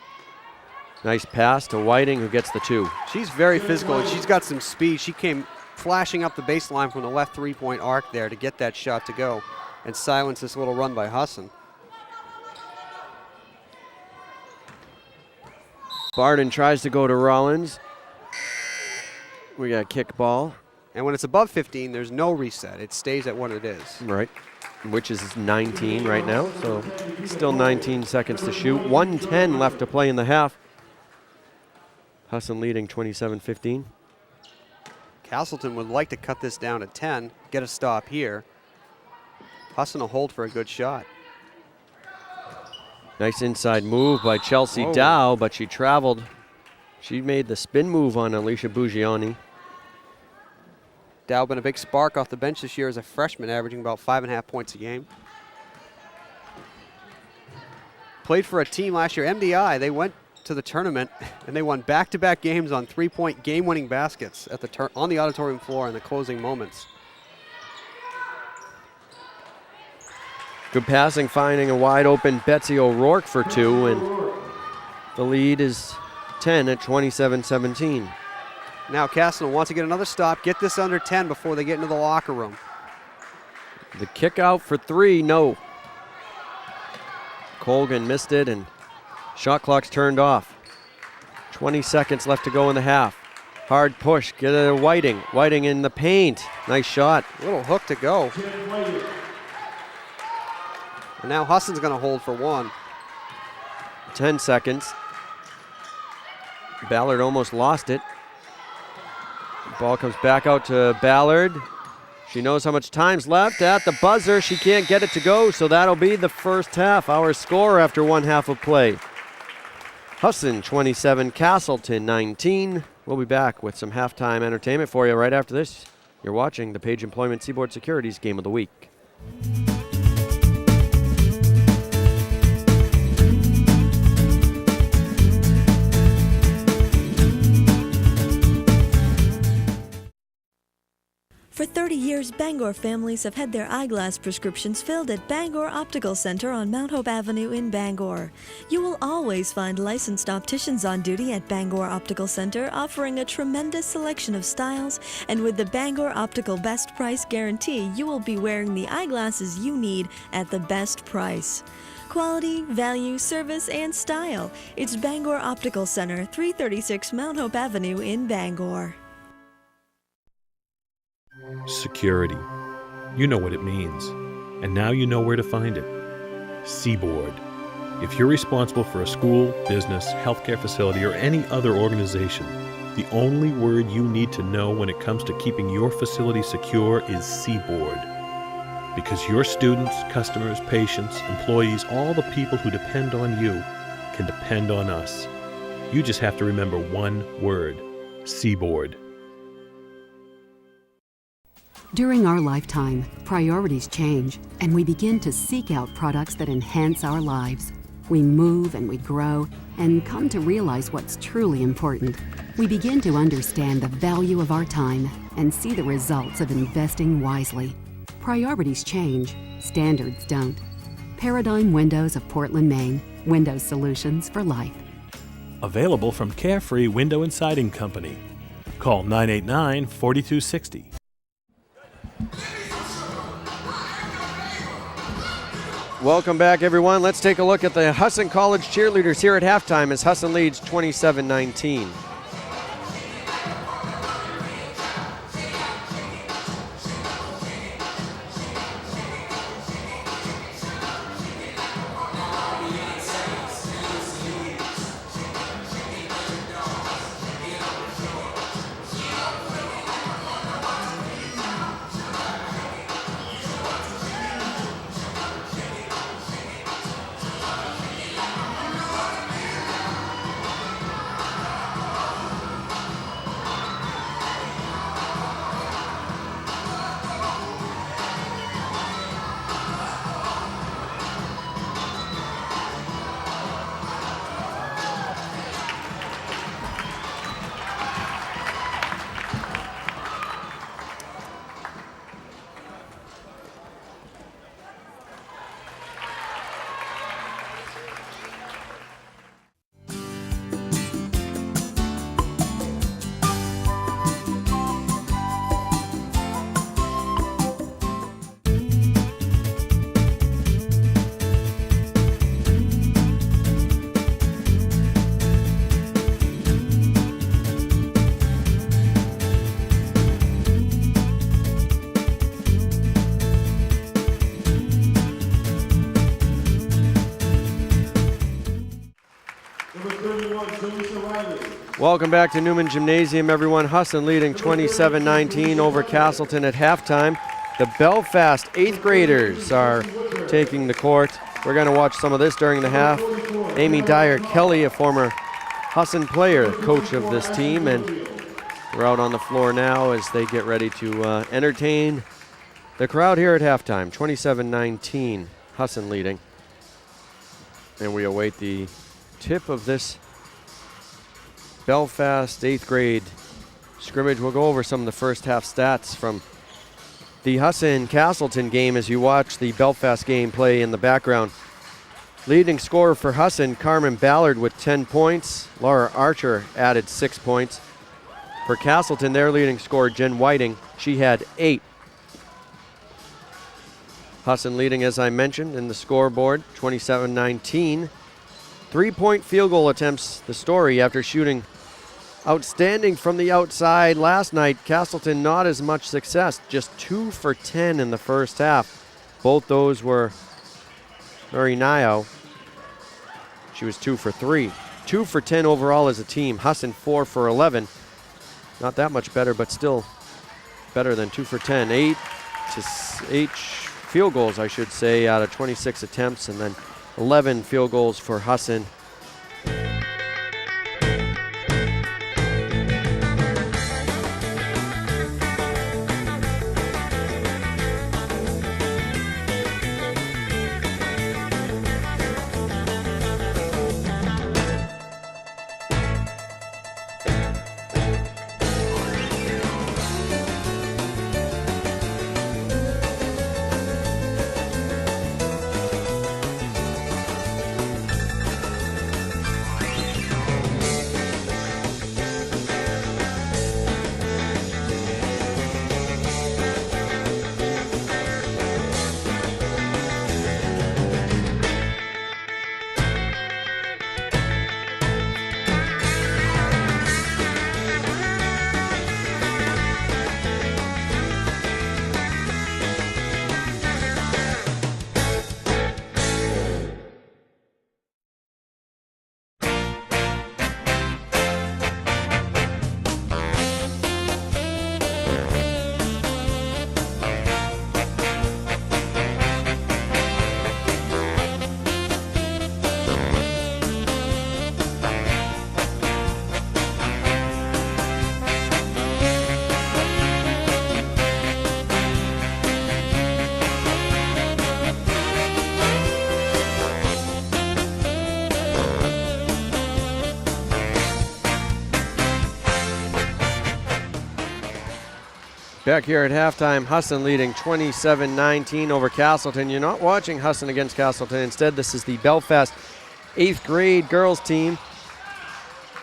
Nice pass to Whiting, who gets the 2. She's very physical, and she's got some speed. She came flashing up the baseline from the left three-point arc there to get that shot to go and silence this little run by Husson. Barden tries to go to Rollins. We got kick ball. And when it's above 15, there's no reset. It stays at what it is. Right, which is 19 right now, so still 19 seconds to shoot. 1:10 left to play in the half. Husson leading 27-15. Castleston would like to cut this down to 10, get a stop here. Husson will hold for a good shot. Nice inside move by Chelsea Dow, but she traveled. She made the spin move on Alicia Buggiani. Dow been a big spark off the bench this year as a freshman, averaging about 5.5 points a game. Played for a team last year, MDI. They went to the tournament and they won back-to-back games on 3-point game-winning baskets at on the auditorium floor in the closing moments. Good passing, finding a wide open Betsy O'Rourke for 2, and the lead is 10 at 27-17. Now Castleston wants to get another stop, get this under 10 before they get into the locker room. The kick out for 3, no. Colgan missed it, and shot clock's turned off. 20 seconds left to go in the half. Hard push, get it to Whiting. Whiting in the paint, nice shot. Little hook to go. And now Husson's gonna hold for 1. 10 seconds. Ballard almost lost it. Ball comes back out to Ballard. She knows how much time's left at the buzzer. She can't get it to go, so that'll be the first half. Our score after one half of play. Husson 27, Castleston 19. We'll be back with some halftime entertainment for you right after this. You're watching the Page Employment Seaboard Securities Game of the Week. For 30 years, Bangor families have had their eyeglass prescriptions filled at Bangor Optical Center on Mount Hope Avenue in Bangor. You will always find licensed opticians on duty at Bangor Optical Center, offering a tremendous selection of styles, and with the Bangor Optical Best Price Guarantee, you will be wearing the eyeglasses you need at the best price. Quality, value, service, and style. It's Bangor Optical Center, 336 Mount Hope Avenue in Bangor. Security. You know what it means. And now you know where to find it. Seaboard. If you're responsible for a school, business, healthcare facility, or any other organization, the only word you need to know when it comes to keeping your facility secure is Seaboard. Because your students, customers, patients, employees, all the people who depend on you can depend on us. You just have to remember one word: Seaboard. During our lifetime, priorities change, and we begin to seek out products that enhance our lives. We move and we grow, and come to realize what's truly important. We begin to understand the value of our time and see the results of investing wisely. Priorities change, standards don't. Paradigm Windows of Portland, Maine. Window solutions for life. Available from Carefree Window and Siding Company. Call 989-4260. Welcome back, everyone. Let's take a look at the Husson College cheerleaders here at halftime as Husson leads 27-19. Welcome back to Newman Gymnasium, everyone. Husson leading 27-19 over Castleston at halftime. The Belfast 8th graders are taking the court. We're going to watch some of this during the half. Amy Dyer Kelly, a former Husson player, coach of this team, and we're out on the floor now as they get ready to entertain the crowd here at halftime. 27-19, Husson leading. And we await the tip of this Belfast 8th grade scrimmage. We'll go over some of the first half stats from the Husson-Castleton game as you watch the Belfast game play in the background. Leading scorer for Husson, Carmen Ballard with 10 points. Laura Archer added 6 points. For Castleton, their leading scorer, Jen Whiting, she had 8. Husson leading, as I mentioned, in the scoreboard, 27-19. 3-point field goal attempts, the story after shooting outstanding from the outside last night. Castleston not as much success, just 2 for 10 in the first half. Both those were Mary Nio. She was 2 for 3. 2 for 10 overall as a team. Husson 4 for 11. Not that much better, but still better than 2 for 10. 8 field goals, I should say, out of 26 attempts, and then 11 field goals for Husson. Back here at halftime, Husson leading 27-19 over Castleston. You're not watching Husson against Castleston. Instead, this is the Belfast 8th grade girls team.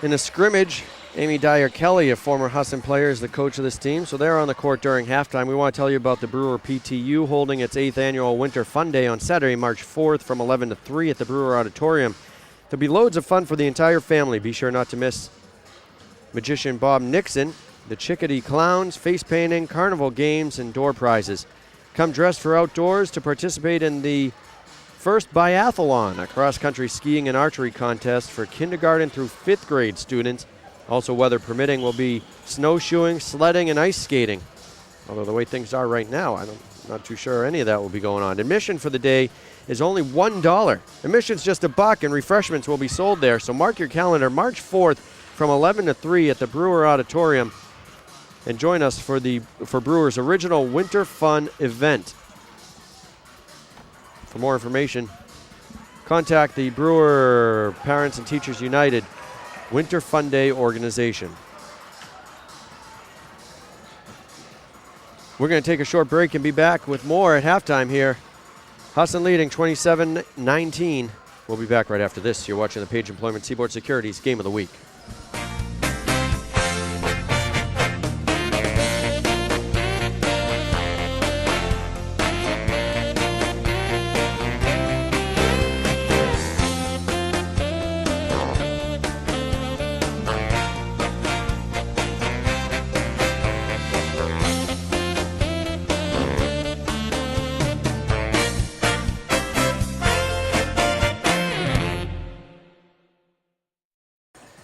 In a scrimmage, Amy Dyer Kelly, a former Husson player, is the coach of this team. So they're on the court during halftime. We want to tell you about the Brewer PTU holding its 8th annual Winter Fun Day on Saturday, March 4th from 11 to 3 at the Brewer Auditorium. There'll be loads of fun for the entire family. Be sure not to miss magician Bob Nixon, the Chickadee Clowns, face painting, carnival games, and door prizes. Come dressed for outdoors to participate in the first biathlon, a cross-country skiing and archery contest for kindergarten through 5th grade students. Also, weather permitting, will be snowshoeing, sledding, and ice skating. Although the way things are right now, I'm not too sure any of that will be going on. Admission for the day is only $1. Admission's just $1, and refreshments will be sold there. So mark your calendar, March 4th from 11 to 3 at the Brewer Auditorium. And join us for Brewer's original Winter Fun event. For more information, contact the Brewer Parents and Teachers United Winter Fun Day organization. We're going to take a short break and be back with more at halftime here. Husson leading 27-19. We'll be back right after this. You're watching the Page Employment Seaboard Securities Game of the Week.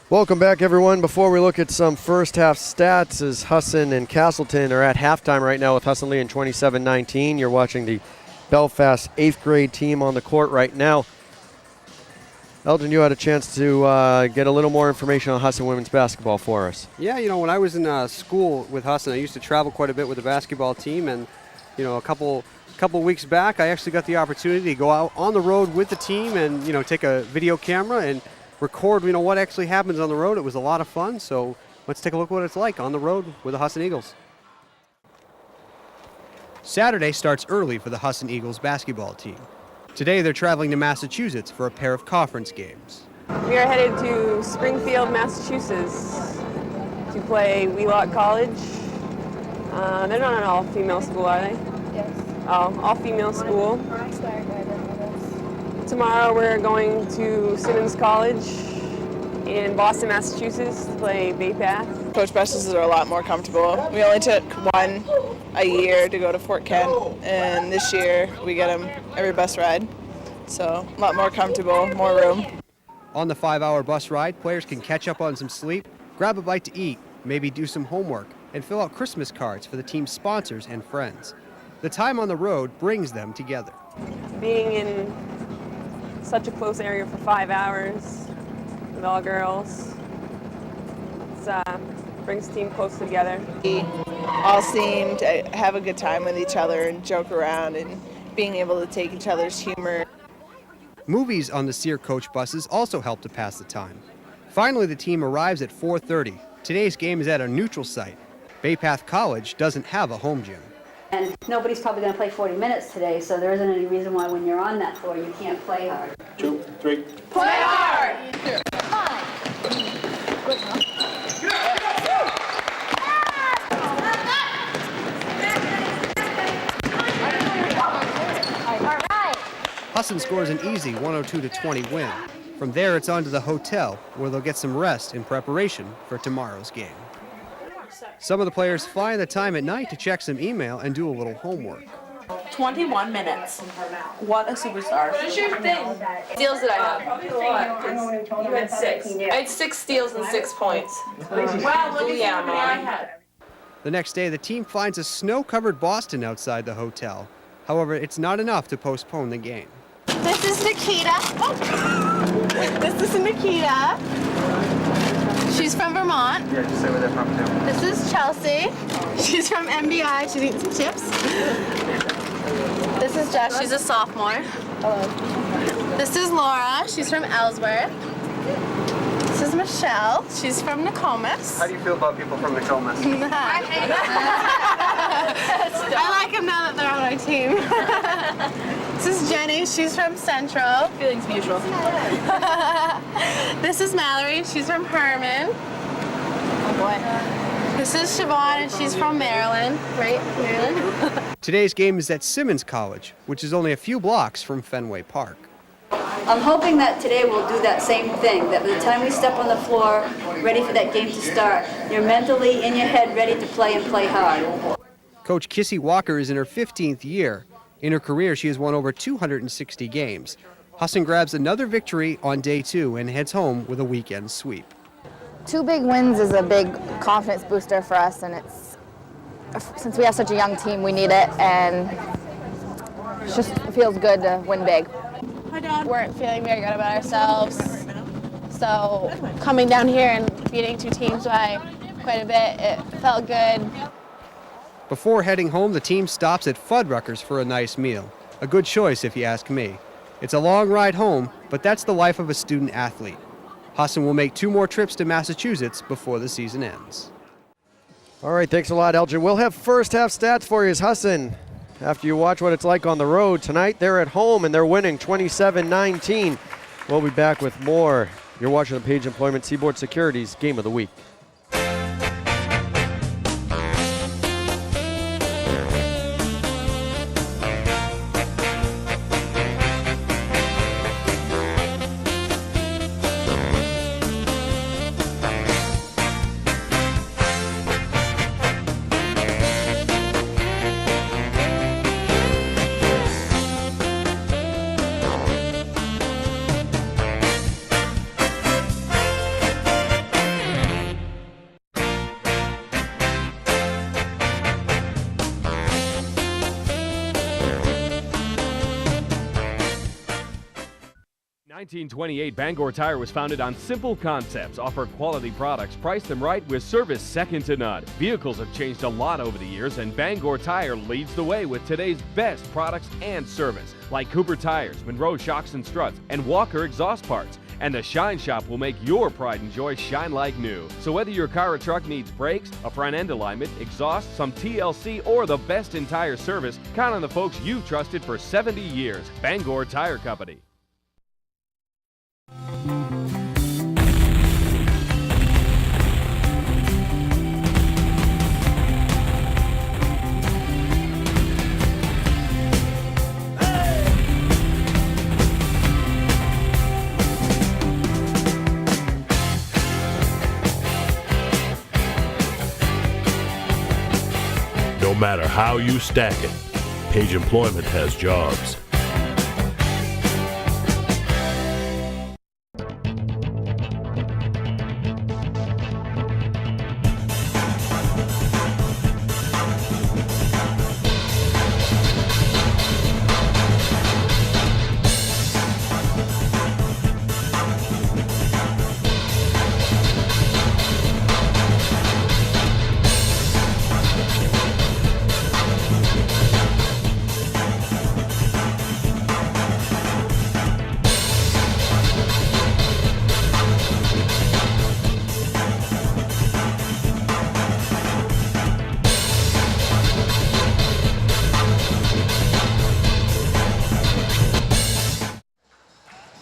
Welcome back, everyone. Before we look at some first half stats, as Husson and Castleston are at halftime right now with Husson leading 27-19. You're watching the Belfast 8th grade team on the court right now. Elgin, you had a chance to get a little more information on Husson women's basketball for us. Yeah, when I was in school with Husson, I used to travel quite a bit with the basketball team, and a couple weeks back, I actually got the opportunity to go out on the road with the team and take a video camera and record what actually happens on the road. It was a lot of fun, so let's take a look at what it's like on the road with the Husson Eagles. Saturday starts early for the Husson Eagles basketball team. Today they're traveling to Massachusetts for a pair of conference games. We are headed to Springfield, Massachusetts to play Wheelock College. They're not an all-female school, are they? Yes. Oh, all-female school. Tomorrow we're going to Simmons College in Boston, Massachusetts to play Bay Path. Coach buses are a lot more comfortable. We only took one a year to go to Fort Kent, and this year we get them every bus ride. So a lot more comfortable, more room. On the 5-hour bus ride, players can catch up on some sleep, grab a bite to eat, maybe do some homework, and fill out Christmas cards for the team's sponsors and friends. The time on the road brings them together. Being in such a close area for 5 hours with all girls, it brings the team close together. We all seem to have a good time with each other and joke around and being able to take each other's humor. Movies on the Sear coach buses also help to pass the time. Finally, the team arrives at 4:30. Today's game is at a neutral site. Bay Path College doesn't have a home gym. And nobody's probably going to play 40 minutes today, so there isn't any reason why when you're on that floor you can't play hard. 2, 3. Play hard! Husson scores an easy 102-20 win. From there, it's on to the hotel, where they'll get some rest in preparation for tomorrow's game. Some of the players find the time at night to check some email and do a little homework. 21 minutes. What a superstar. What is your thing? Steals that I have. You had 6. I had 6 steals and 6 points. Wow, look at how many I had. The next day, the team finds a snow-covered Boston outside the hotel. However, it's not enough to postpone the game. This is Nikita. Oh. This is Nikita. She's from Vermont. Yeah, just say where they're from too. This is Chelsea. She's from MBI. She's eating some chips. This is Jess. She's a sophomore. Hello. This is Laura. She's from Ellsworth. This is Michelle. She's from Nokomis. How do you feel about people from Nokomis? I like them now that they're on our team. This is Jenny. She's from Central. Feelings mutual. This is Mallory. She's from Herman. Oh boy. This is Siobhan, and she's from Maryland. Right, Maryland. Today's game is at Simmons College, which is only a few blocks from Fenway Park. I'm hoping that today we'll do that same thing, that by the time we step on the floor, ready for that game to start, you're mentally in your head ready to play and play hard. Coach Kissy Walker is in her 15th year. In her career, she has won over 260 games. Husson grabs another victory on day 2 and heads home with a weekend sweep. 2 big wins is a big confidence booster for us, and since we have such a young team, we need it, and it just feels good to win big. We weren't feeling very good about ourselves, so coming down here and beating 2 teams by quite a bit, it felt good. Before heading home, the team stops at Fuddruckers for a nice meal. A good choice if you ask me. It's a long ride home, but that's the life of a student athlete. Husson will make 2 more trips to Massachusetts before the season ends. All right, thanks a lot, Elgin. We'll have first half stats for you as Husson. After you watch what it's like on the road tonight, they're at home and they're winning 27-19. We'll be back with more. You're watching the Page Employment Seaboard Securities Game of the Week. 1928, Bangor Tire was founded on simple concepts, offer quality products, price them right with service second to none. Vehicles have changed a lot over the years, and Bangor Tire leads the way with today's best products and service, like Cooper Tires, Monroe Shocks and Struts, and Walker Exhaust Parts. And the Shine Shop will make your pride and joy shine like new. So whether your car or truck needs brakes, a front end alignment, exhaust, some TLC, or the best in tire service, count on the folks you've trusted for 70 years. Bangor Tire Company. No matter how you stack it, Page Employment has jobs.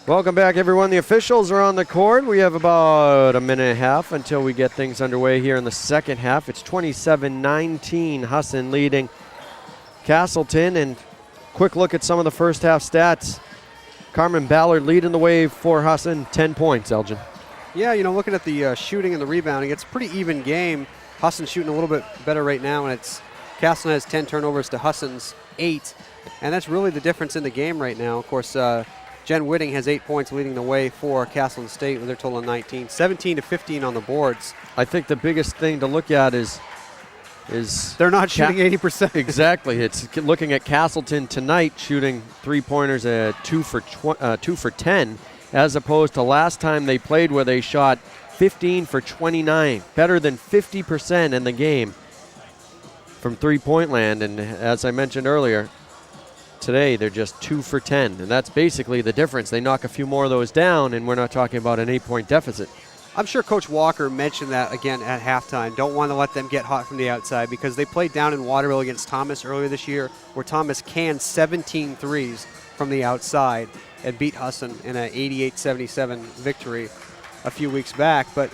Welcome back, everyone. The officials are on the court. We have about a minute and a half until we get things underway here in the second half. It's 27-19, Husson leading Castleston. And quick look at some of the first half stats. Carmen Ballard leading the way for Husson, 10 points, Elgin. Yeah, you know, looking at the shooting and the rebounding, it's a pretty even game. Husson's shooting a little bit better right now, and it's Castleston has 10 turnovers to Husson's 8. And that's really the difference in the game right now. Of course, Jen Whitting has 8 points leading the way for Castleston State with their total of 19. 17 to 15 on the boards. I think the biggest thing to look at is they're not shooting 80%. Exactly. It's looking at Castleston tonight shooting three-pointers at 2 for 10, as opposed to last time they played where they shot 15 for 29, better than 50% in the game from three-point land. And as I mentioned earlier, today they're just 2 for 10, and that's basically the difference. They knock a few more of those down, and we're not talking about an 8-point deficit. I'm sure Coach Walker mentioned that again at halftime. Don't want to let them get hot from the outside because they played down in Waterville against Thomas earlier this year, where Thomas canned 17 threes from the outside and beat Husson in an 88-77 victory a few weeks back. But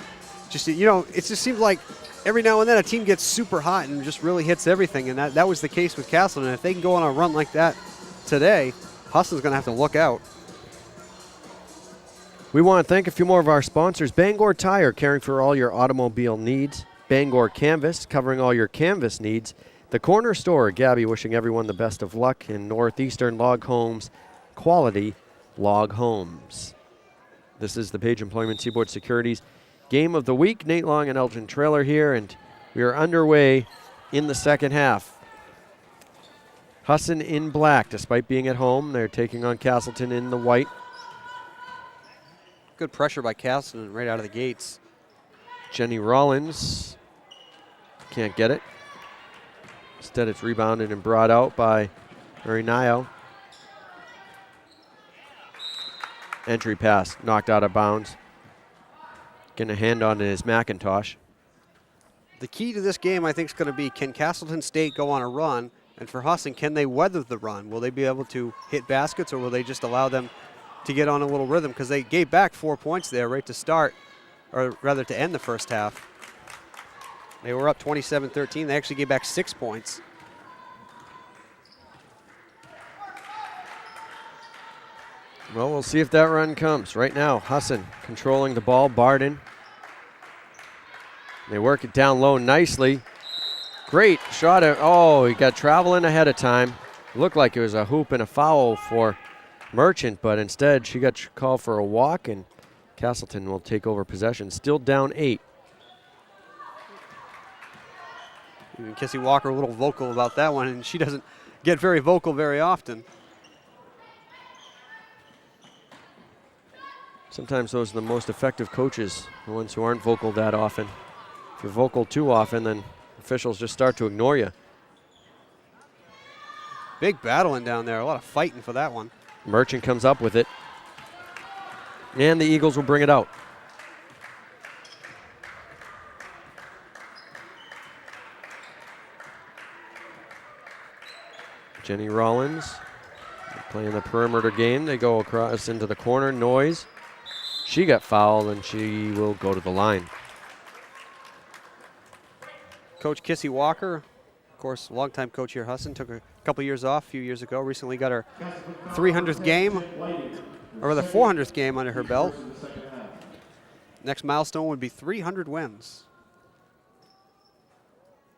just, you know, it just seems like every now and then a team gets super hot and just really hits everything, and that was the case with Castleston. And if they can go on a run like that today, Husson's going to have to look out. We want to thank a few more of our sponsors. Bangor Tire, caring for all your automobile needs. Bangor Canvas, covering all your canvas needs. The Corner Store, Gabby wishing everyone the best of luck. In Northeastern Log Homes, quality log homes. This is the Page Employment Seaboard Securities Game of the Week. Nate Long and Elgin Trailer here, and we are underway in the second half. Husson in black, despite being at home. They're taking on Castleston in the white. Good pressure by Castleston right out of the gates. Jenny Rollins can't get it. Instead, it's rebounded and brought out by Marinio. Entry pass knocked out of bounds. Getting a hand on it is McIntosh. The key to this game, I think, is going to be, can Castleston State go on a run? And for Husson, can they weather the run? Will they be able to hit baskets, or will they just allow them to get on a little rhythm? Because they gave back 4 points there right to start, or rather to end the first half. They were up 27-13. They actually gave back 6 points. Well, we'll see if that run comes. Right now, Husson controlling the ball. Barden. They work it down low nicely. Great shot. Oh, he got traveling ahead of time. Looked like it was a hoop and a foul for Merchant, but instead she got called for a walk, and Castleston will take over possession. Still down 8. Even Kissy Walker a little vocal about that one, and she doesn't get very vocal very often. Sometimes those are the most effective coaches, the ones who aren't vocal that often. If you're vocal too often, then officials just start to ignore you. Big battling down there, a lot of fighting for that one. Merchant comes up with it. And the Eagles will bring it out. Jenny Rollins playing the perimeter game. They go across into the corner. Noyes. She got fouled, and she will go to the line. Coach Kissy Walker, of course, longtime coach here, Husson, took a couple years off a few years ago. Recently got her 300th game, or rather 400th game under her belt. Next milestone would be 300 wins.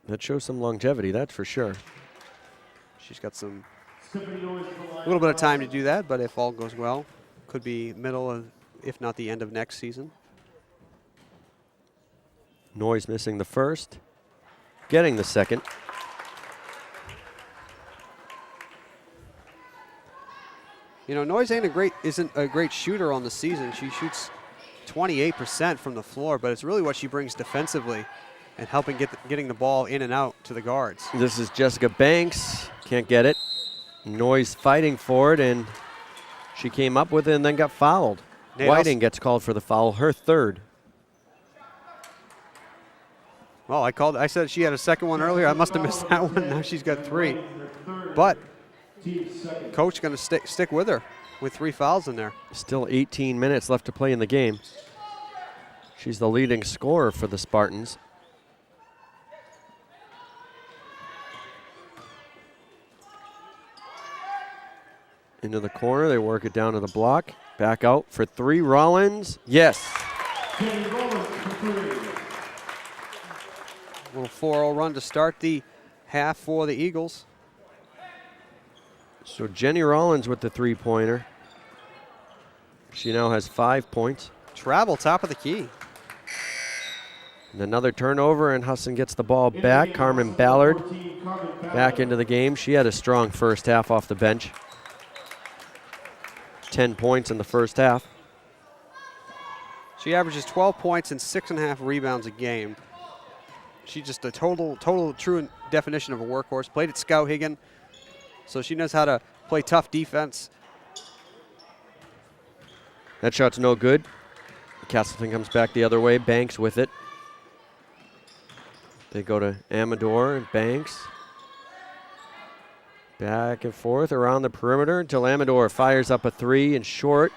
That shows some longevity, that's for sure. She's got a little bit of time to do that, but if all goes well, could be middle of, if not the end of next season. Noyes missing the first, getting the second. You know, Noyes isn't a great shooter on the season. She shoots 28% from the floor, but it's really what she brings defensively and helping getting the ball in and out to the guards. This is Jessica Banks, can't get it. Noyes fighting for it, and she came up with it and then got fouled. Whiting gets called for the foul, her third. Well, I said she had a second one earlier. I must have missed that one. Now she's got three. But coach going to stick with her with 3 fouls in there. Still 18 minutes left to play in the game. She's the leading scorer for the Spartans. Into the corner, they work it down to the block. Back out for 3, Rollins. Yes. Little 4-0 run to start the half for the Eagles. So Jenny Rollins with the 3-pointer. She now has 5 points. Travel, top of the key. And another turnover, and Husson gets the ball back. Carmen Ballard back into the game. She had a strong first half off the bench. 10 points in the first half. She averages 12 points and 6.5 rebounds a game. She's just a total true definition of a workhorse. Played at Skowhegan, so she knows how to play tough defense. That shot's no good. Castleston comes back the other way. Banks with it. They go to Amador and Banks. Back and forth around the perimeter until Amador fires up a 3 and short.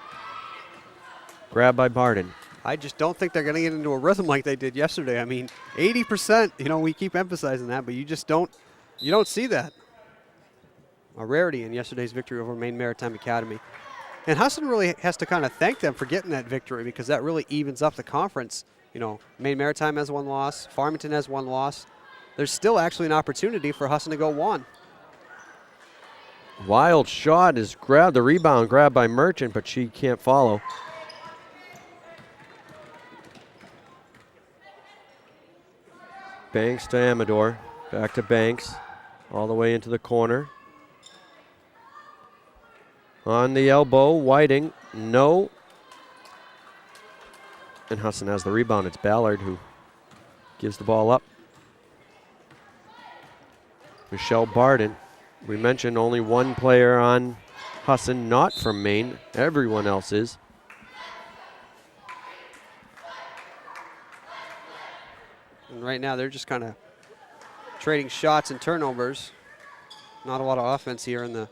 Grabbed by Barden. I just don't think they're going to get into a rhythm like they did yesterday. I mean, 80%, you know, we keep emphasizing that, but you don't see that. A rarity in yesterday's victory over Maine Maritime Academy. And Husson really has to kind of thank them for getting that victory, because that really evens up the conference. You know, Maine Maritime has 1 loss, Farmington has 1 loss. There's still actually an opportunity for Husson to go 1. Wild shot is grabbed, the rebound grabbed by Merchant, but she can't follow. Banks to Amador, back to Banks, all the way into the corner. On the elbow, Whiting, no. And Husson has the rebound. It's Ballard who gives the ball up. Michelle Barden. We mentioned only 1 player on Husson not from Maine. Everyone else is. And right now they're just kind of trading shots and turnovers. Not a lot of offense here in the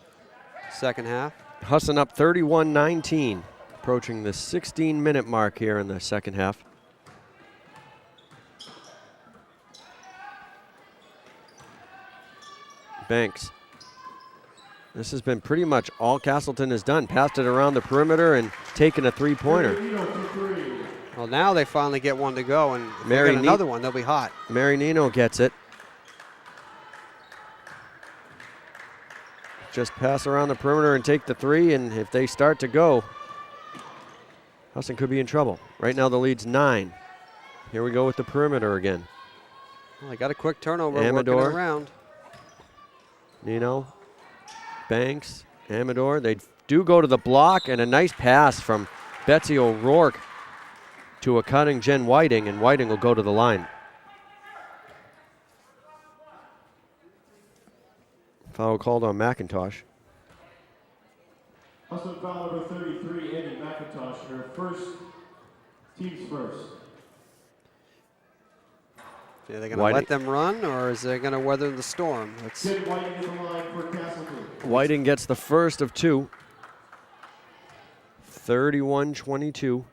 second half. Husson up 31-19, approaching the 16-minute mark here in the second half. Banks. This has been pretty much all Castleston has done. Passed it around the perimeter and taken a 3-pointer. Well, now they finally get one to go, and if they get another one, they'll be hot. Mary Nino gets it. Just pass around the perimeter and take the 3, and if they start to go, Husson could be in trouble. Right now the lead's 9. Here we go with the perimeter again. Well, they got a quick turnover, Amador, working it around. Nino, Banks, Amador. They do go to the block, and a nice pass from Betsy O'Rourke to a cutting Jen Whiting, and Whiting will go to the line. Foul called on McIntosh. Husson foul number 33, Andy McIntosh, her first, team's first. Are they going to let them run, or is they going to weather the storm? Jen Whiting is the line for Castleston. Whiting gets the first of two. 31-22.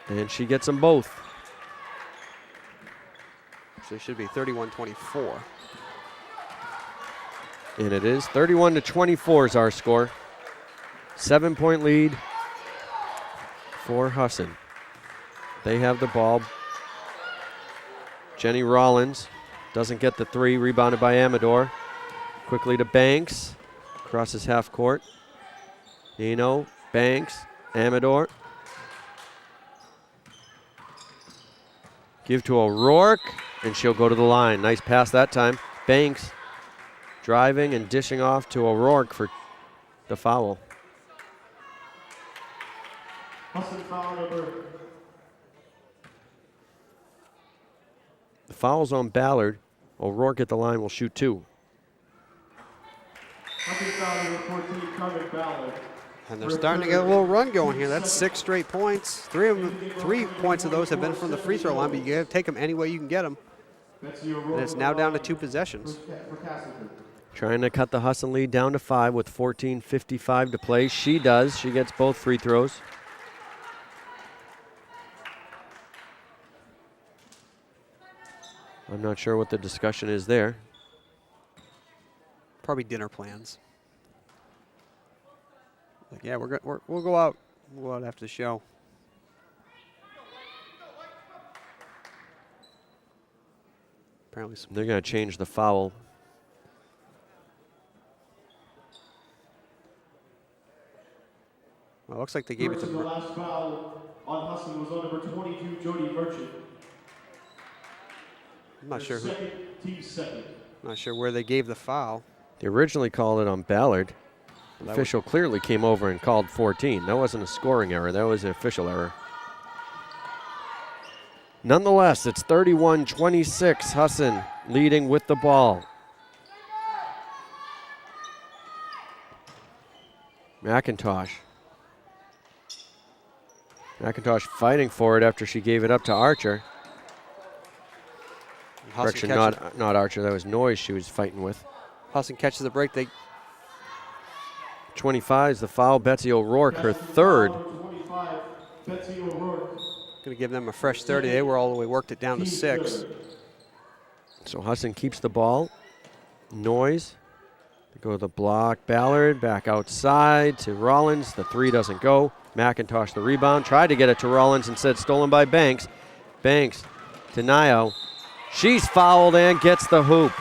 And she gets them both. So it should be 31-24. And it is 31-24 is our score. 7-point lead for Husson. They have the ball. Jenny Rollins doesn't get the three, rebounded by Amador. Quickly to Banks, crosses half court. Nino, Banks, Amador. Give to O'Rourke, and she'll go to the line. Nice pass that time. Banks driving and dishing off to O'Rourke for the foul. Husson foul number. The foul's on Ballard. O'Rourke at the line will shoot two. Husson foul number 14, Carmen Ballard. And they're starting to get a little run going here. That's 6 straight points. 3 points of those have been from the free throw line, but you gotta take them any way you can get them. And it's now down to 2 possessions. Trying to cut the Husson lead down to 5 with 14:55 to play. She does. She gets both free throws. I'm not sure what the discussion is there. Probably dinner plans. Like, yeah, we'll go out. We'll go out after the show. Apparently, They're going to change the foul. Well, it looks like they gave it to. The last foul on Husson was on number 22, Jody Merchant. I'm not sure who. Team second. Not sure where they gave the foul. They originally called it on Ballard. The official clearly came over and called 14. That wasn't a scoring error. That was an official error. Nonetheless, it's 31-26. Husson leading with the ball. McIntosh fighting for it after she gave it up to Archer. Correction, not Archer. That was Noyes she was fighting with. Husson catches the break. 25 is the foul. Betsy O'Rourke, her third. 25, Betsy O'Rourke. Going to give them a fresh 30. They were all the way worked it down to 6. So Husson keeps the ball. Noyes. They go to the block. Ballard back outside to Rollins. The three doesn't go. McIntosh the rebound. Tried to get it to Rollins, instead stolen by Banks. Banks to Nio. She's fouled and gets the hoop.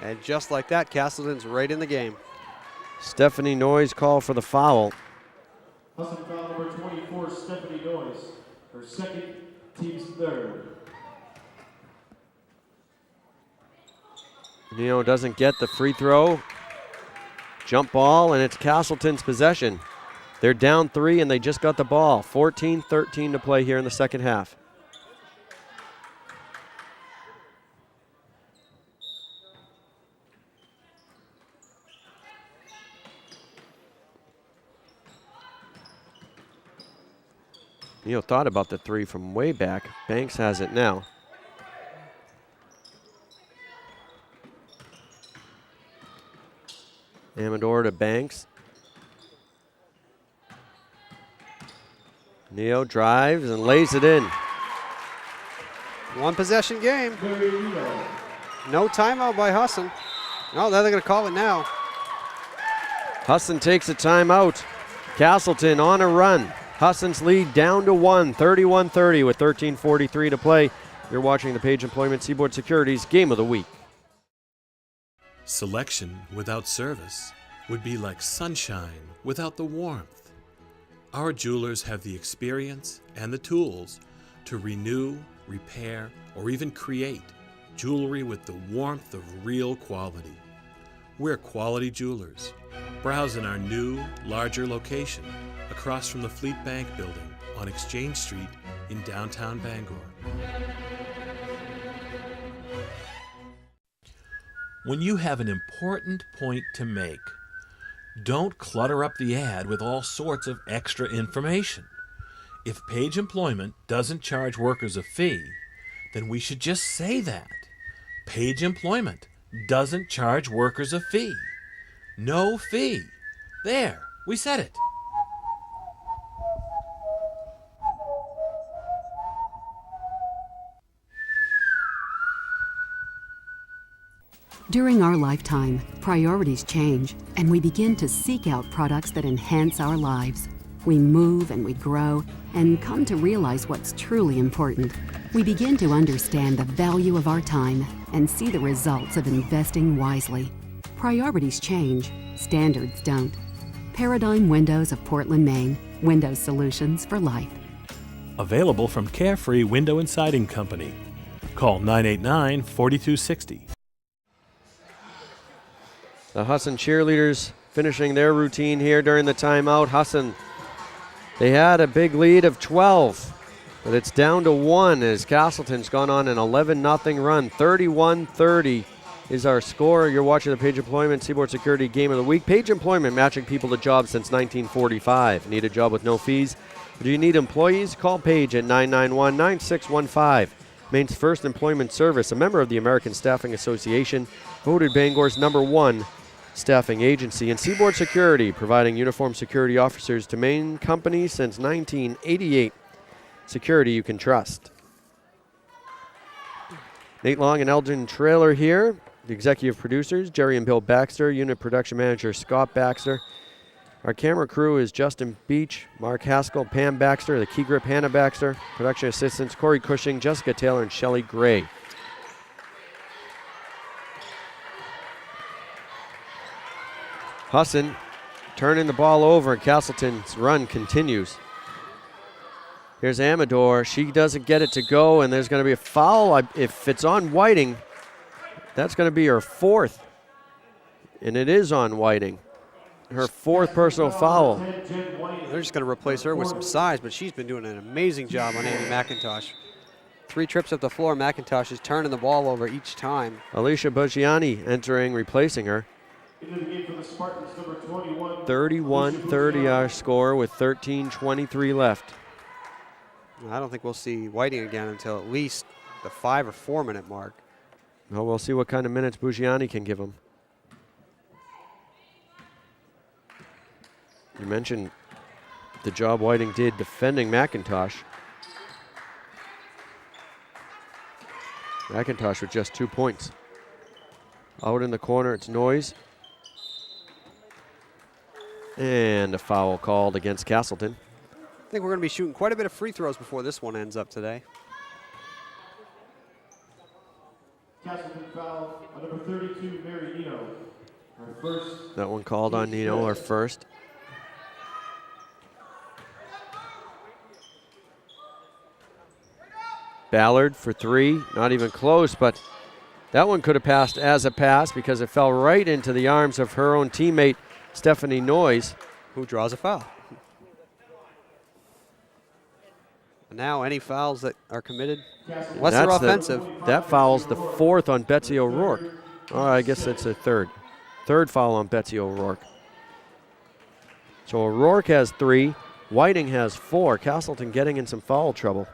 And just like that, Castleston's right in the game. Stephanie Noyes called for the foul. Husson foul number 24, Stephanie Noyes. Her second, team's third. Neo doesn't get the free throw. Jump ball, and it's Castleton's possession. They're down 3, and they just got the ball. 14-13 to play here in the second half. Neo thought about the three from way back. Banks has it now. Amador to Banks. Neo drives and lays it in. One possession game. No timeout by Husson. No, they're going to call it now. Husson takes a timeout. Castleton on a run. Husson's lead down to 1, 31-30 with 13:43 to play. You're watching the Page Employment Seaboard Securities Game of the Week. Selection without service would be like sunshine without the warmth. Our jewelers have the experience and the tools to renew, repair, or even create jewelry with the warmth of real quality. We're Quality Jewelers. Browse in our new, larger location across from the Fleet Bank building on Exchange Street in downtown Bangor. When you have an important point to make, don't clutter up the ad with all sorts of extra information. If Page Employment doesn't charge workers a fee, then we should just say that. Page Employment doesn't charge workers a fee. No fee. There, we said it. During our lifetime, priorities change, and we begin to seek out products that enhance our lives. We move and we grow and come to realize what's truly important. We begin to understand the value of our time and see the results of investing wisely. Priorities change, standards don't. Paradigm Windows of Portland, Maine. Window solutions for life. Available from Carefree Window and Siding Company. Call 989-4260. The Husson cheerleaders finishing their routine here during the timeout. Husson, they had a big lead of 12, but it's down to 1 as Castleston's gone on an 11-0 run. 31-30 is our score. You're watching the Page Employment Seaboard Security Game of the Week. Page Employment, matching people to jobs since 1945. Need a job with no fees? Do you need employees? Call Page at 991-9615. Maine's first employment service, a member of the American Staffing Association, voted Bangor's #1 staffing agency. And Seaboard Security, providing uniformed security officers to Maine companies since 1988. Security you can trust. Nate Long and Elgin Trailer here. The executive producers, Jerry and Bill Baxter. Unit production manager, Scott Baxter. Our camera crew is Justin Beach, Mark Haskell, Pam Baxter, the key grip, Hannah Baxter. Production assistants, Corey Cushing, Jessica Taylor, and Shelley Gray. Husson turning the ball over, and Castleston's run continues. Here's Amador. She doesn't get it to go, and there's going to be a foul. If it's on Whiting, that's going to be her 4th. And it is on Whiting. Her 4th personal foul. They're just going to replace her with some size, but she's been doing an amazing job on Amy McIntosh. 3 trips up the floor. McIntosh is turning the ball over each time. Alicia Buggiani entering, replacing her. 31-30 our score with 13:23 left. I don't think we'll see Whiting again until at least the 5 or 4 minute mark. Well, we'll see what kind of minutes Buggiani can give him. You mentioned the job Whiting did defending McIntosh. McIntosh with just 2 points. Out in the corner, it's Noyes. And a foul called against Castleston. I think we're going to be shooting quite a bit of free throws before this one ends up today. Castleston foul on number 32, Mary Nino. Her first. That one called on Nino, our first. Ballard for 3, not even close, but that one could have passed as a pass because it fell right into the arms of her own teammate, Stephanie Noyes. Who draws a foul. And now any fouls that are committed, unless they're offensive. That foul's the 4th on Betsy O'Rourke. Oh, I guess it's a 3rd. 3rd foul on Betsy O'Rourke. So O'Rourke has 3, Whiting has 4. Castleston getting in some foul trouble.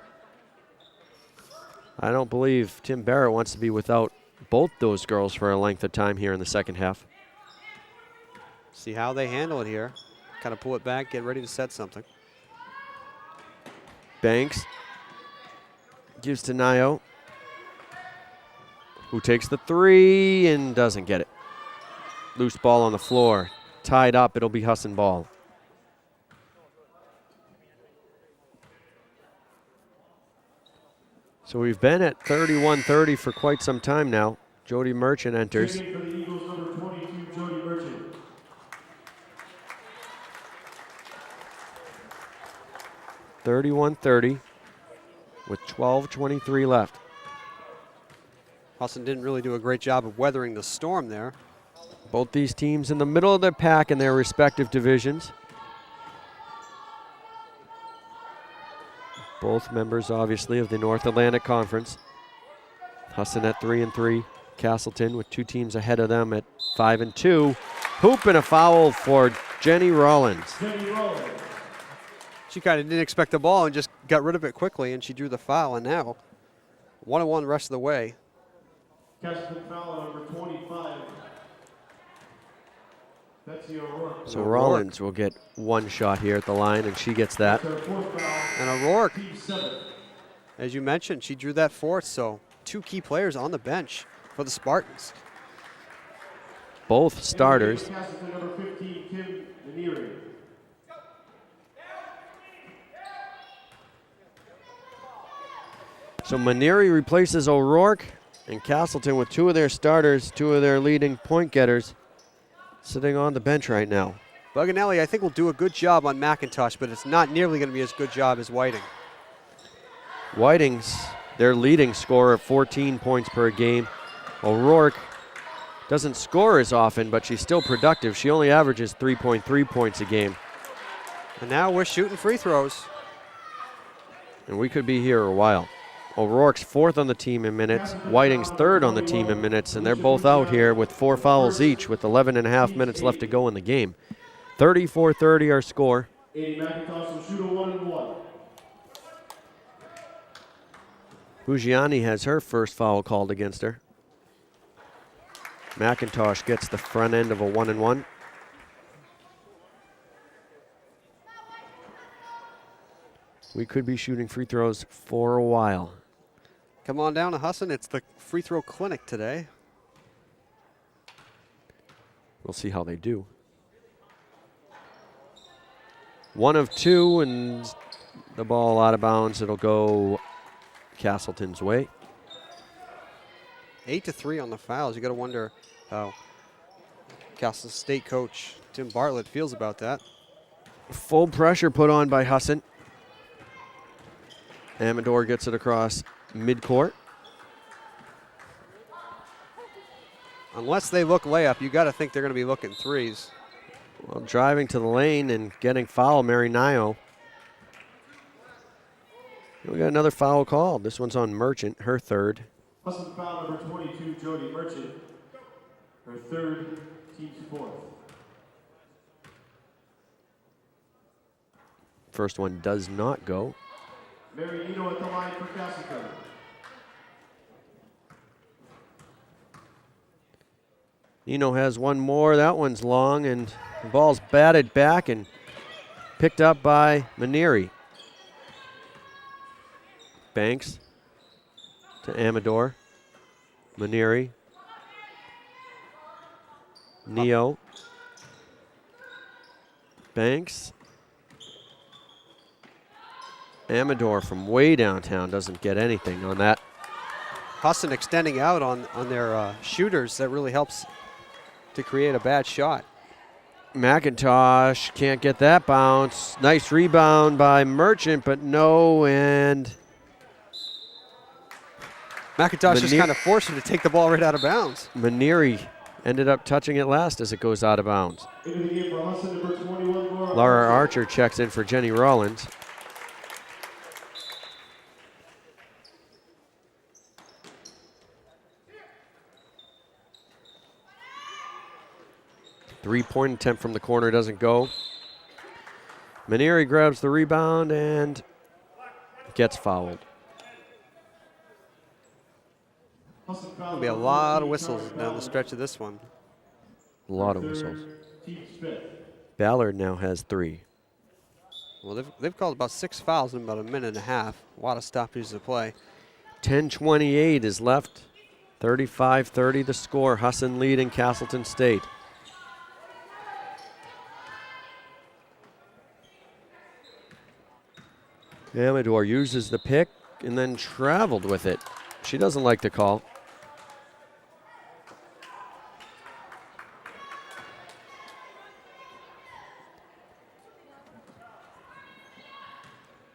I don't believe Tim Barrett wants to be without both those girls for a length of time here in the second half. See how they handle it here. Kind of pull it back, get ready to set something. Banks gives to Nio, who takes the 3 and doesn't get it. Loose ball on the floor. Tied up, it'll be Husson ball. So we've been at 31-30 for quite some time now. Jody Merchant enters. 31-30 with 12:23 left. Husson didn't really do a great job of weathering the storm there. Both these teams in the middle of their pack in their respective divisions. Both members, obviously, of the North Atlantic Conference. Husson at 3-3. Castleston with 2 teams ahead of them at 5-2. Hoop and a foul for Jenny Rollins. She kind of didn't expect the ball and just got rid of it quickly, and she drew the foul, and now 1-1 the rest of the way. Castleston foul number 25. So Rollins will get 1 shot here at the line, and she gets that. And O'Rourke, as you mentioned, she drew that 4th, so 2 key players on the bench for the Spartans. Both starters. Number 15, Kim Maneri. So Maneri replaces O'Rourke, and Castleston with 2 of their starters, 2 of their leading point getters, sitting on the bench right now. Buganelli, I think, will do a good job on McIntosh, but it's not nearly going to be as good job as Whiting. Whiting's their leading scorer at 14 points per game. O'Rourke doesn't score as often, but she's still productive. She only averages 3.3 points a game. And now we're shooting free throws. And we could be here a while. O'Rourke's 4th on the team in minutes. Whiting's 3rd on the team in minutes, and they're both out here with 4 fouls each with 11.5 minutes left to go in the game. 34-30 our score. McIntosh will shoot a 1-1. Bugiani has her first foul called against her. McIntosh gets the front end of a 1-1. We could be shooting free throws for a while. Come on down to Husson. It's the free throw clinic today. We'll see how they do. 1 of 2, and the ball out of bounds. It'll go Castleston's way. 8-3 on the fouls. You got to wonder how Castle State coach Tim Bartlett feels about that. Full pressure put on by Husson. Amador gets it across midcourt. Unless they look layup, you got to think they're going to be looking threes. Well, driving to the lane and getting foul, Mary Nio. We got another foul called. This one's on Merchant, her 3rd. Husson foul number 22, Jody Merchant. Her 3rd, team's 4th. First one does not go. Mary Nino at the line for Castleston. Nino has one more. That one's long, and the ball's batted back and picked up by Maneri. Banks to Amador. Maneri. Neo. Banks. Amador from way downtown doesn't get anything on that. Husson extending out on their shooters. That really helps to create a bad shot. McIntosh can't get that bounce. Nice rebound by Merchant, but no, and McIntosh just kind of forced her to take the ball right out of bounds. Maneri ended up touching it last as it goes out of bounds. Laura Archer checks in for Jenny Rollins. Three-point attempt from the corner doesn't go. Maneri grabs the rebound and gets fouled. There'll be a lot of whistles down the stretch of this one. A lot of whistles. Ballard now has 3. Well, they've called about 6 fouls in about a minute and a half. A lot of stoppages of play. 10:28 is left. 35-30 the score. Husson leading Castleston State. Amador uses the pick and then traveled with it. She doesn't like the call.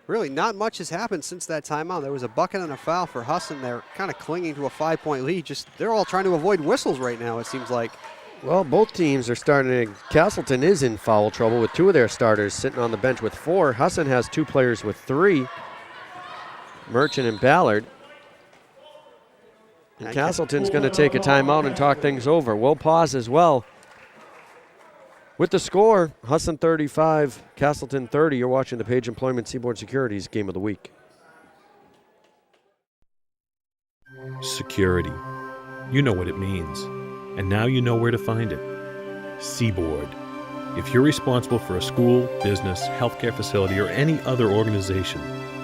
Really, not much has happened since that timeout. There was a bucket and a foul for Husson. They're kind of clinging to a 5-point lead. They're all trying to avoid whistles right now, it seems like. Well, both teams are starting. Castleston is in foul trouble with 2 of their starters sitting on the bench with 4. Husson has 2 players with 3, Merchant and Ballard. And Castleton's going to take a timeout and talk things over. We'll pause as well. With the score, Husson 35, Castleston 30. You're watching the Page Employment Seaboard Securities Game of the Week. Security. You know what it means. And now you know where to find it. Seaboard. If you're responsible for a school, business, healthcare facility, or any other organization,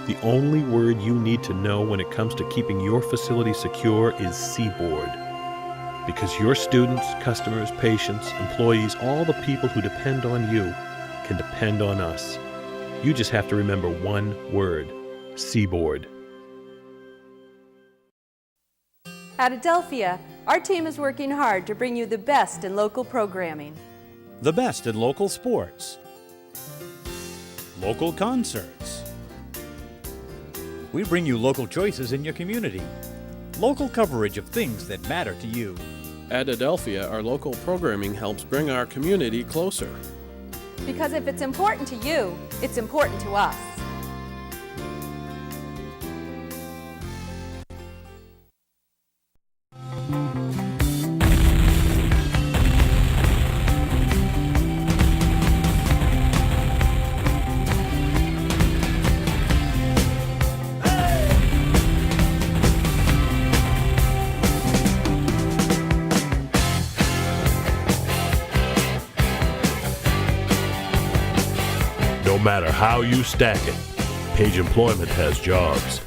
the only word you need to know when it comes to keeping your facility secure is Seaboard. Because your students, customers, patients, employees, all the people who depend on you can depend on us. You just have to remember one word: Seaboard. At Adelphia, our team is working hard to bring you the best in local programming. The best in local sports, local concerts. We bring you local choices in your community, local coverage of things that matter to you. At Adelphia, our local programming helps bring our community closer. Because if it's important to you, it's important to us. No matter how you stack it, Page Employment has jobs.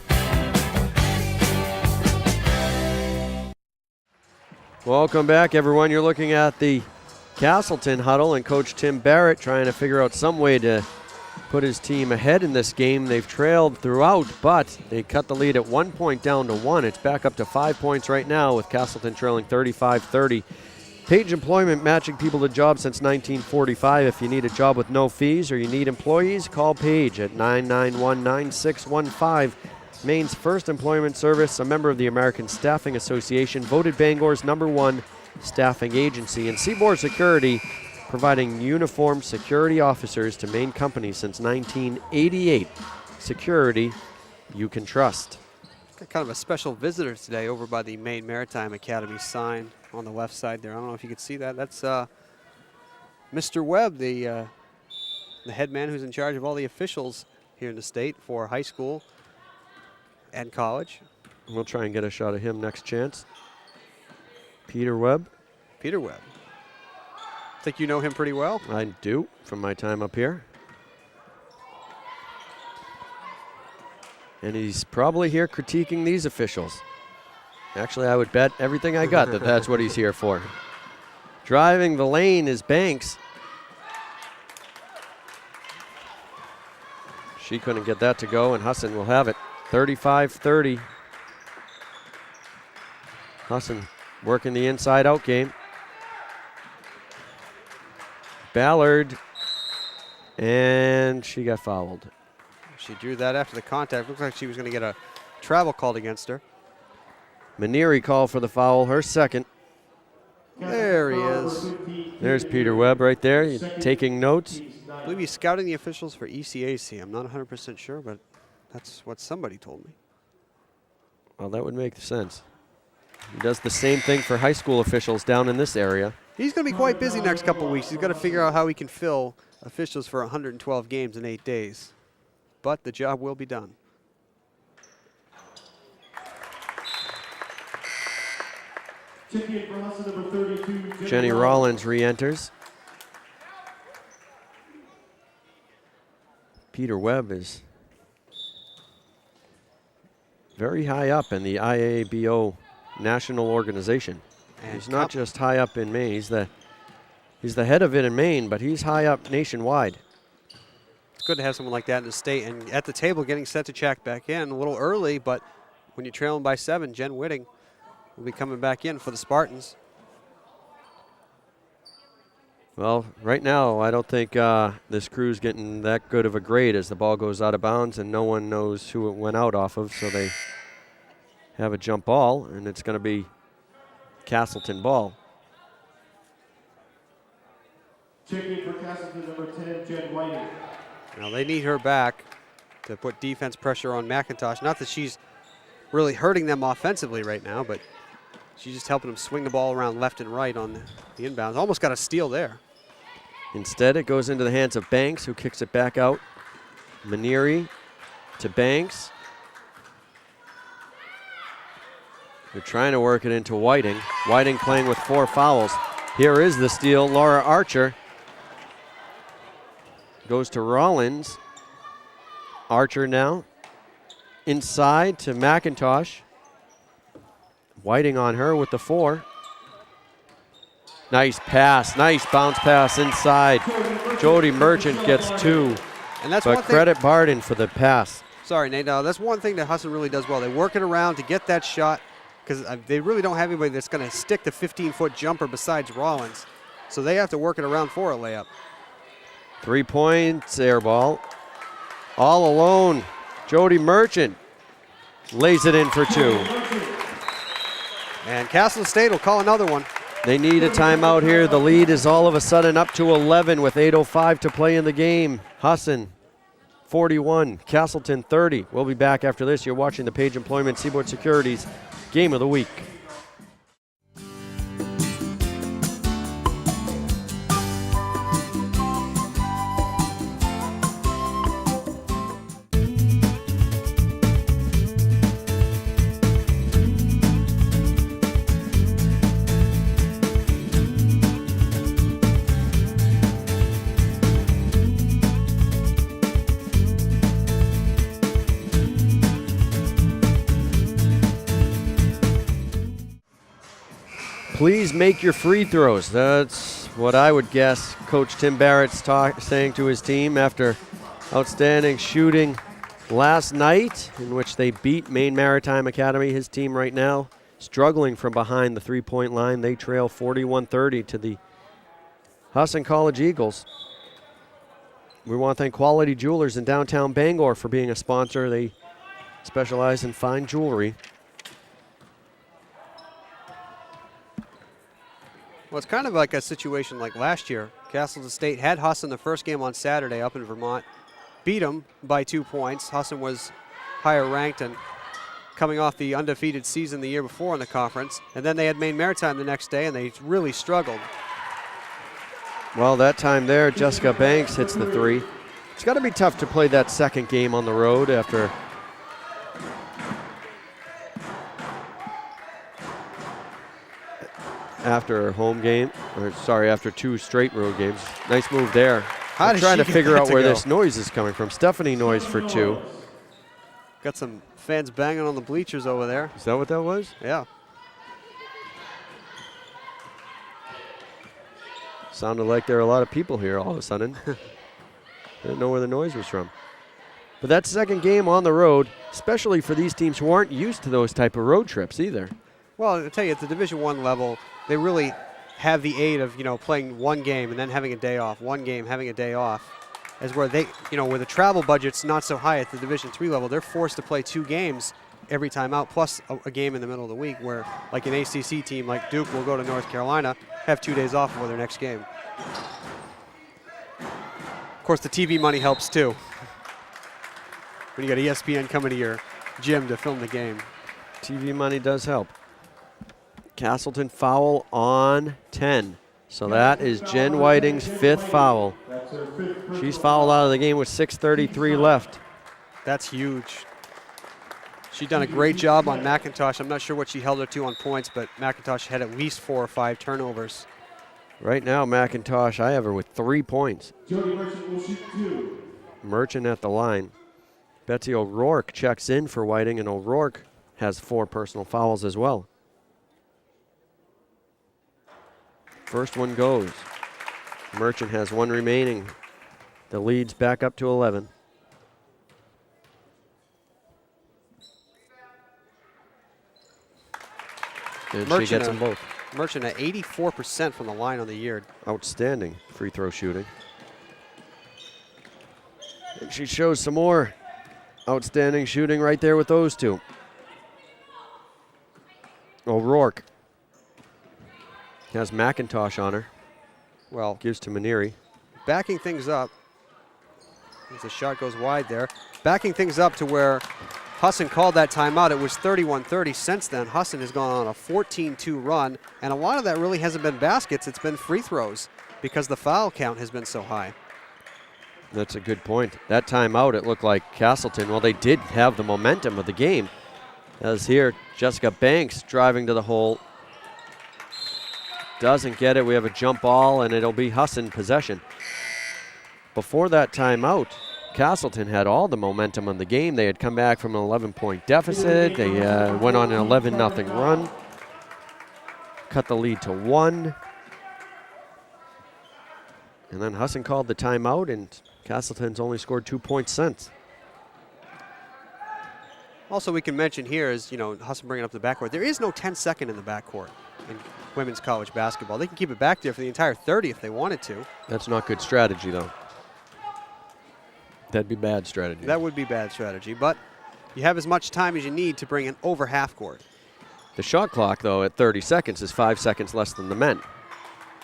Welcome back, everyone. You're looking at the Castleton huddle and Coach Tim Barrett trying to figure out some way to put his team ahead in this game. They've trailed throughout, but they cut the lead at 1 point down to 1. It's back up to 5 points right now with Castleston trailing 35-30. Page Employment matching people to jobs since 1945. If you need a job with no fees or you need employees, call Page at 991-9615. Maine's first employment service, a member of the American Staffing Association, voted Bangor's #1 staffing agency. And Seaboard Security, providing uniformed security officers to Maine companies since 1988. Security you can trust. Got kind of a special visitor today over by the Maine Maritime Academy sign on the left side there. I don't know if you can see that. That's Mr. Webb, the head man who's in charge of all the officials here in the state for high school and college. We'll try and get a shot of him next chance. Peter Webb. Peter Webb. Think you know him pretty well? I do, from my time up here. And he's probably here critiquing these officials. Actually, I would bet everything I got that that's what he's here for. Driving the lane is Banks. She couldn't get that to go, and Husson will have it. 35-30. Husson working the inside-out game. Ballard, and she got fouled. She drew that after the contact. Looks like she was going to get a travel called against her. Maneri called for the foul, her second. There he is. There's Peter Webb right there, he's taking notes. I believe he's scouting the officials for ECAC. I'm not 100% sure, but that's what somebody told me. Well, that would make sense. He does the same thing for high school officials down in this area. He's going to be quite busy next couple of weeks. He's got to figure out how he can fill officials for 112 games in 8 days. But the job will be done. Jenny Rollins re-enters. Peter Webb is very high up in the IABO national organization. And he's not just high up in Maine, he's the head of it in Maine, but he's high up nationwide. It's good to have someone like that in the state. And at the table, getting set to check back in a little early, but when you're trailing by 7, Jen Whitting will be coming back in for the Spartans. Well, right now, I don't think this crew's getting that good of a grade as the ball goes out of bounds and no one knows who it went out off of, so they have a jump ball, and it's going to be Castleston ball. Checking for Castleston, number 10, Jen Whiting. Now they need her back to put defense pressure on McIntosh. Not that she's really hurting them offensively right now, but she's just helping them swing the ball around left and right on the inbounds. Almost got a steal there. Instead, it goes into the hands of Banks, who kicks it back out. Maneri to Banks. They're trying to work it into Whiting. Whiting playing with 4 fouls. Here is the steal. Laura Archer goes to Rollins. Archer now inside to McIntosh. Whiting on her with the 4. Nice pass, nice bounce pass inside. Jody Merchant gets 2. And that's but one thing. credit Barden for the pass. Sorry, Nate. That's one thing that Husson really does well. They work it around to get that shot because they really don't have anybody that's going to stick the 15-foot jumper besides Rollins. So they have to work it around for a layup. 3 points, air ball. All alone, Jody Merchant lays it in for 2. And Castle State will call another one. They need a timeout here. The lead is all of a sudden up to 11 with 8:05 to play in the game. Husson 41, Castleton 30. We'll be back after this. You're watching the Page Employment Seaboard Securities Game of the Week. Please make your free throws. That's what I would guess Coach Tim Barrett's saying to his team after outstanding shooting last night, in which they beat Maine Maritime Academy. His team right now struggling from behind the three-point line. They trail 41-30 to the Husson College Eagles. We want to thank Quality Jewelers in downtown Bangor for being a sponsor. They specialize in fine jewelry. Well, it's kind of like a situation like last year. Castle State had Husson the first game on Saturday up in Vermont, beat them by 2 points. Husson was higher ranked and coming off the undefeated season the year before in the conference. And then they had Maine Maritime the next day, and they really struggled. Well, that time there, Jessica Banks hits the 3. It's got to be tough to play that second game on the road after a home game, or sorry, after 2 straight road games. Nice move there. I'm trying to figure out where this noise is coming from. Stephanie Noise for 2. Got some fans banging on the bleachers over there. Is that what that was? Yeah. Sounded like there are a lot of people here all of a sudden. Didn't know where the noise was from. But that second game on the road, especially for these teams who aren't used to those type of road trips either. Well, I'll tell you, at the Division I level, they really have the aid of, playing one game and then having a day off, one game, having a day off. As where they, where the travel budget's not so high at the Division III level, they're forced to play 2 games every time out, plus a game in the middle of the week where, like an ACC team like Duke will go to North Carolina, have 2 days off for their next game. Of course, the TV money helps too. When you got ESPN coming to your gym to film the game. TV money does help. Castleton foul on 10. So that is Jen Whiting's 5th foul. She's fouled out of the game with 6:33 left. That's huge. She's done a great job on McIntosh. I'm not sure what she held her to on points, but McIntosh had at least 4 or 5 turnovers. Right now, McIntosh, I have her with 3 points. Jody Merchant will shoot 2. Merchant at the line. Betsy O'Rourke checks in for Whiting, and O'Rourke has 4 personal fouls as well. First one goes. Merchant has 1 remaining. The lead's back up to 11. And she gets them both. Merchant at 84% from the line on the year. Outstanding free throw shooting. And she shows some more outstanding shooting right there with those 2. O'Rourke has McIntosh on her. Well, gives to Maneri. backing things up. As the shot goes wide there. Backing things up to where Husson called that timeout. It was 31-30. Since then, Husson has gone on a 14-2 run, and a lot of that really hasn't been baskets. It's been free throws because the foul count has been so high. That's a good point. That timeout, it looked like Castleston, well, they did have the momentum of the game. As here, Jessica Banks driving to the hole. Doesn't get it. We have a jump ball, and it'll be Husson possession. Before that timeout, Castleston had all the momentum on the game. They had come back from an 11-point deficit. They went on an 11-0 run. Cut the lead to 1. And then Husson called the timeout, and Castleston's only scored 2 points since. Also, we can mention here is, Husson bringing up the backcourt. There is no 10-second in the backcourt in women's college basketball. They can keep it back there for the entire 30 if they wanted to. That's not good strategy, though. That'd be bad strategy. That would be bad strategy, but you have as much time as you need to bring in over half court. The shot clock, though, at 30 seconds is 5 seconds less than the men.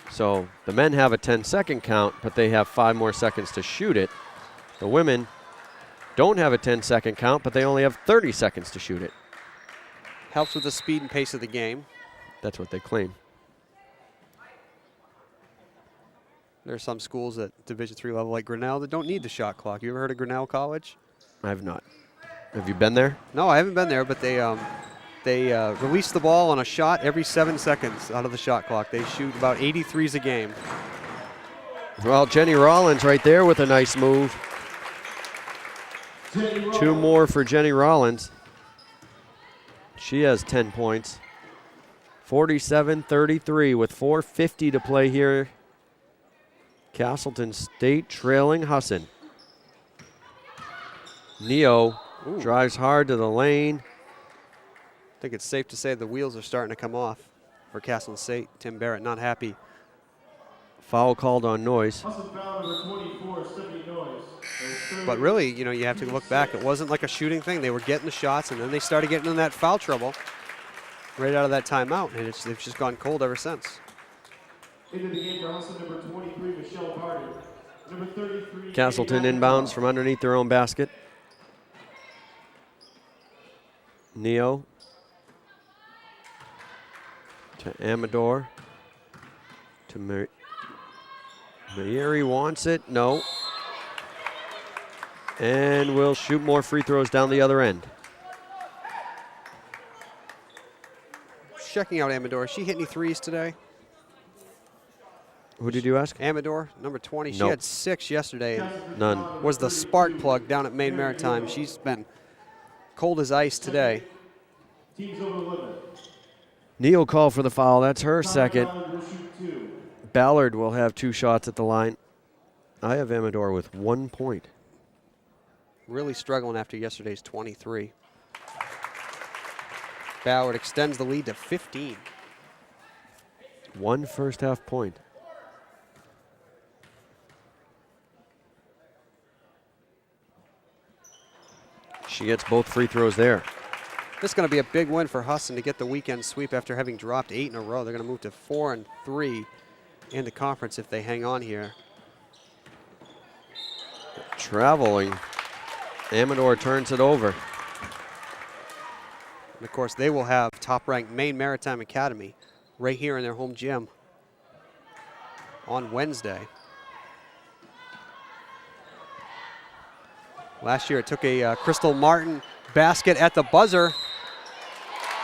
So the men have a 10-second count, but they have 5 more seconds to shoot it. The women don't have a 10-second count, but they only have 30 seconds to shoot it. Helps with the speed and pace of the game. That's what they claim. There are some schools at Division III level like Grinnell that don't need the shot clock. You ever heard of Grinnell College? I have not. Have you been there? No, I haven't been there, but they release the ball on a shot every 7 seconds out of the shot clock. They shoot about 83s a game. Well, Jenny Rollins right there with a nice move. 2 more for Jenny Rollins. She has 10 points. 47-33 with 4:50 to play here. Castleton State trailing Husson. Neo drives hard to the lane. I think it's safe to say the wheels are starting to come off for Castle State. Tim Barrett not happy. Foul called on Noyes. But really, you have to look back. It wasn't like a shooting thing. They were getting the shots, and then they started getting in that foul trouble right out of that timeout, and they've just gone cold ever since. Into the game for Husson, number 23, Michelle Carter. Number 33, Castleton inbounds from underneath their own basket. Neo to Amador to Mayeri wants it. No. And we'll shoot more free throws down the other end. Checking out Amador. Has she hit any threes today? Who did you ask? Amador, number 20. She Nope. had 6 yesterday. None. Was the spark plug down at Maine Maritime. She's been cold as ice today. Teams over limit. Neo called for the foul. That's her second. Ballard will have 2 shots at the line. I have Amador with 1 point. Really struggling after yesterday's 23. Ballard extends the lead to 15. 1 first half point. She gets both free throws there. This is going to be a big win for Husson to get the weekend sweep after having dropped 8 in a row. They're going to move to 4-3 in the conference if they hang on here. Traveling. Amador turns it over. And of course, they will have top-ranked Maine Maritime Academy right here in their home gym on Wednesday. Last year, it took a Crystal Martin basket at the buzzer,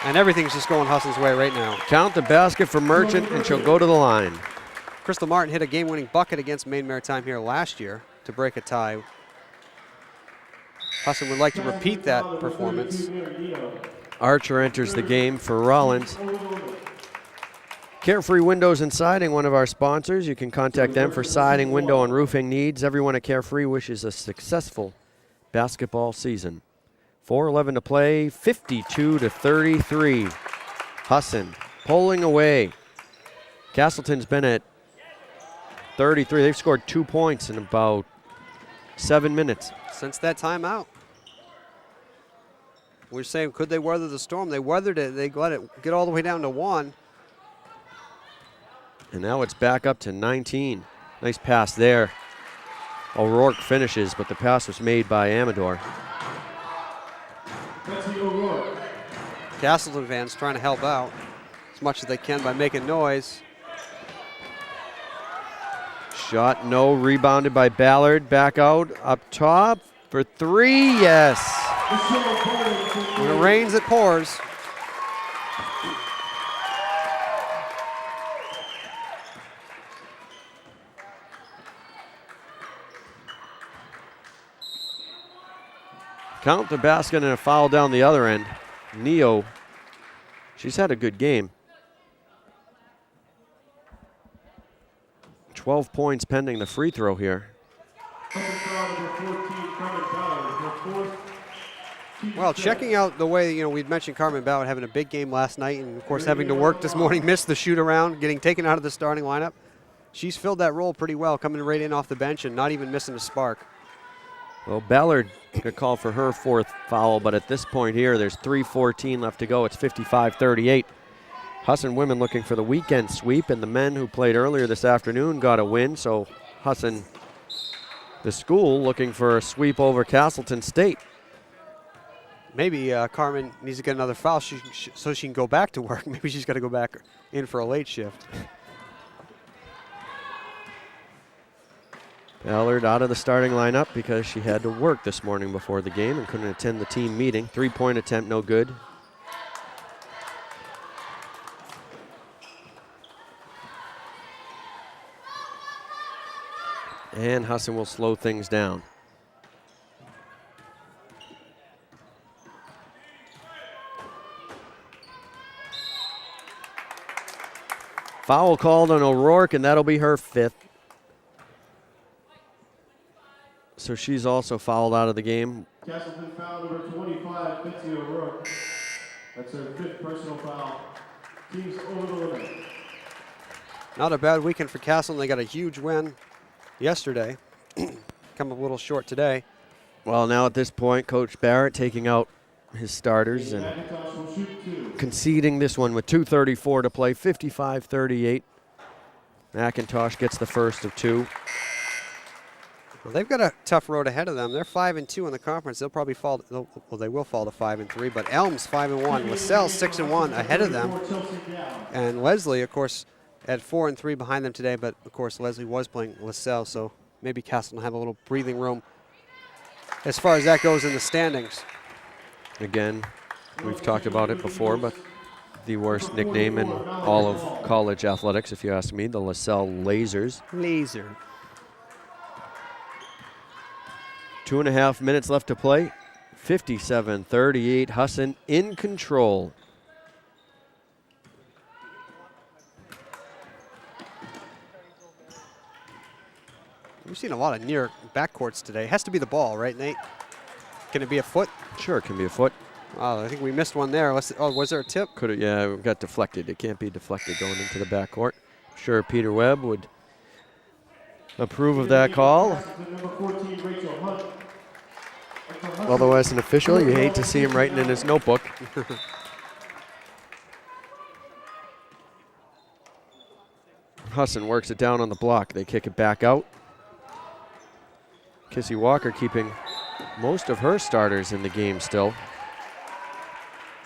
and everything's just going Husson's way right now. Count the basket for Merchant, and she'll go to the line. Crystal Martin hit a game-winning bucket against Maine Maritime here last year to break a tie. Husson would like to repeat that performance. Archer enters the game for Rollins. Carefree Windows and Siding, one of our sponsors. You can contact them for siding, window, and roofing needs. Everyone at Carefree wishes a successful basketball season. 4:11 to play, 52-33. Husson pulling away. Castleton's been at 33. They've scored 2 points in about 7 minutes. Since that timeout. We're saying, could they weather the storm? They weathered it. They let it get all the way down to 1. And now it's back up to 19. Nice pass there. O'Rourke finishes, but the pass was made by Amador. Castleston fans trying to help out as much as they can by making noise. Shot no, rebounded by Ballard. Back out, up top for three, yes. When it rains, it pours. Count the basket and a foul down the other end. Neo, she's had a good game. 12 points pending the free throw here. Well, checking out the way, we'd mentioned Carmen Ballard having a big game last night and, of course, having to work this morning, missed the shoot around, getting taken out of the starting lineup. She's filled that role pretty well, coming right in off the bench and not even missing a spark. Well, Ballard got called for her fourth foul, but at this point here, there's 3:14 left to go. It's 55-38. Husson women looking for the weekend sweep, and the men who played earlier this afternoon got a win, so Husson, the school, looking for a sweep over Castleton State. Maybe Carmen needs to get another foul so she can go back to work. Maybe she's got to go back in for a late shift. Ballard out of the starting lineup because she had to work this morning before the game and couldn't attend the team meeting. Three-point attempt, no good. And Husson will slow things down. Foul called on O'Rourke, and that'll be her fifth. So she's also fouled out of the game. Castleston foul number 25, Betsy O'Rourke. That's her fifth personal foul. Team's over the limit. Not a bad weekend for Castle. They got a huge win yesterday. Come a little short today. Well, now at this point, Coach Barrett taking out his starters and conceding this one with 2:34 to play, 55-38. McIntosh gets the first of two. Well, they've got a tough road ahead of them. They're 5-2 in the conference. They'll probably fall. They will fall to 5-3. But Elm's 5-1. LaSalle 6-1 ahead of them. And Leslie, of course, at 4-3 behind them today. But of course, Leslie was playing LaSalle, so maybe Castle will have a little breathing room as far as that goes in the standings. Again, we've talked about it before, but the worst nickname in all of college athletics, if you ask me, the LaSalle Lasers. Laser. 2.5 minutes left to play. 57-38, Husson in control. We've seen a lot of near backcourts today. Has to be the ball, right, Nate? Can it be a foot? Sure, it can be a foot. Oh, I think we missed one there. Oh, was there a tip? Could it? Yeah, it got deflected. It can't be deflected going into the backcourt. I'm sure Peter Webb would approve of that call. Although as an official, you hate to see him writing in his notebook. Husson works it down on the block. They kick it back out. Kissy Walker keeping most of her starters in the game still.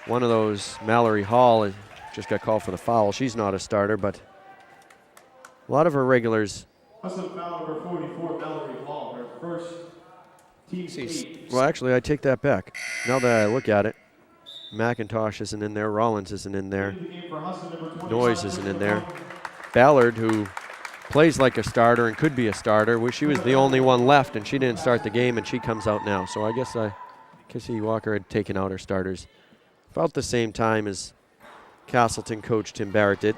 One of those, Mallory Hall, just got called for the foul. She's not a starter, but a lot of her regulars. Husson foul number 44, Mallory Hall, her first team eight. Well, actually, I take that back. Now that I look at it, McIntosh isn't in there. Rollins isn't in there. Noyes isn't in there. Ballard, who plays like a starter and could be a starter, she was the only one left, and she didn't start the game, and she comes out now. So I guess Kissy Walker had taken out her starters about the same time as Castleton coach Tim Barrett did.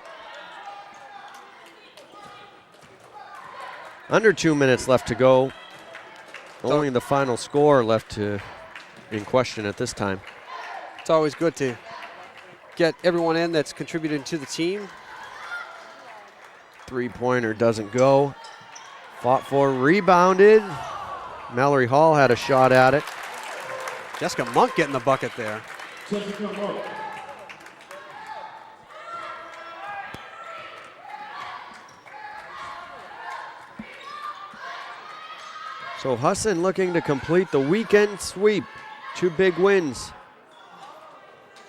Under 2 minutes left to go. Only the final score left in question at this time. It's always good to get everyone in that's contributed to the team. Three-pointer doesn't go. Fought for, rebounded. Mallory Hall had a shot at it. Jessica Monk getting the bucket there. Jessica Monk. So Husson looking to complete the weekend sweep. 2 big wins.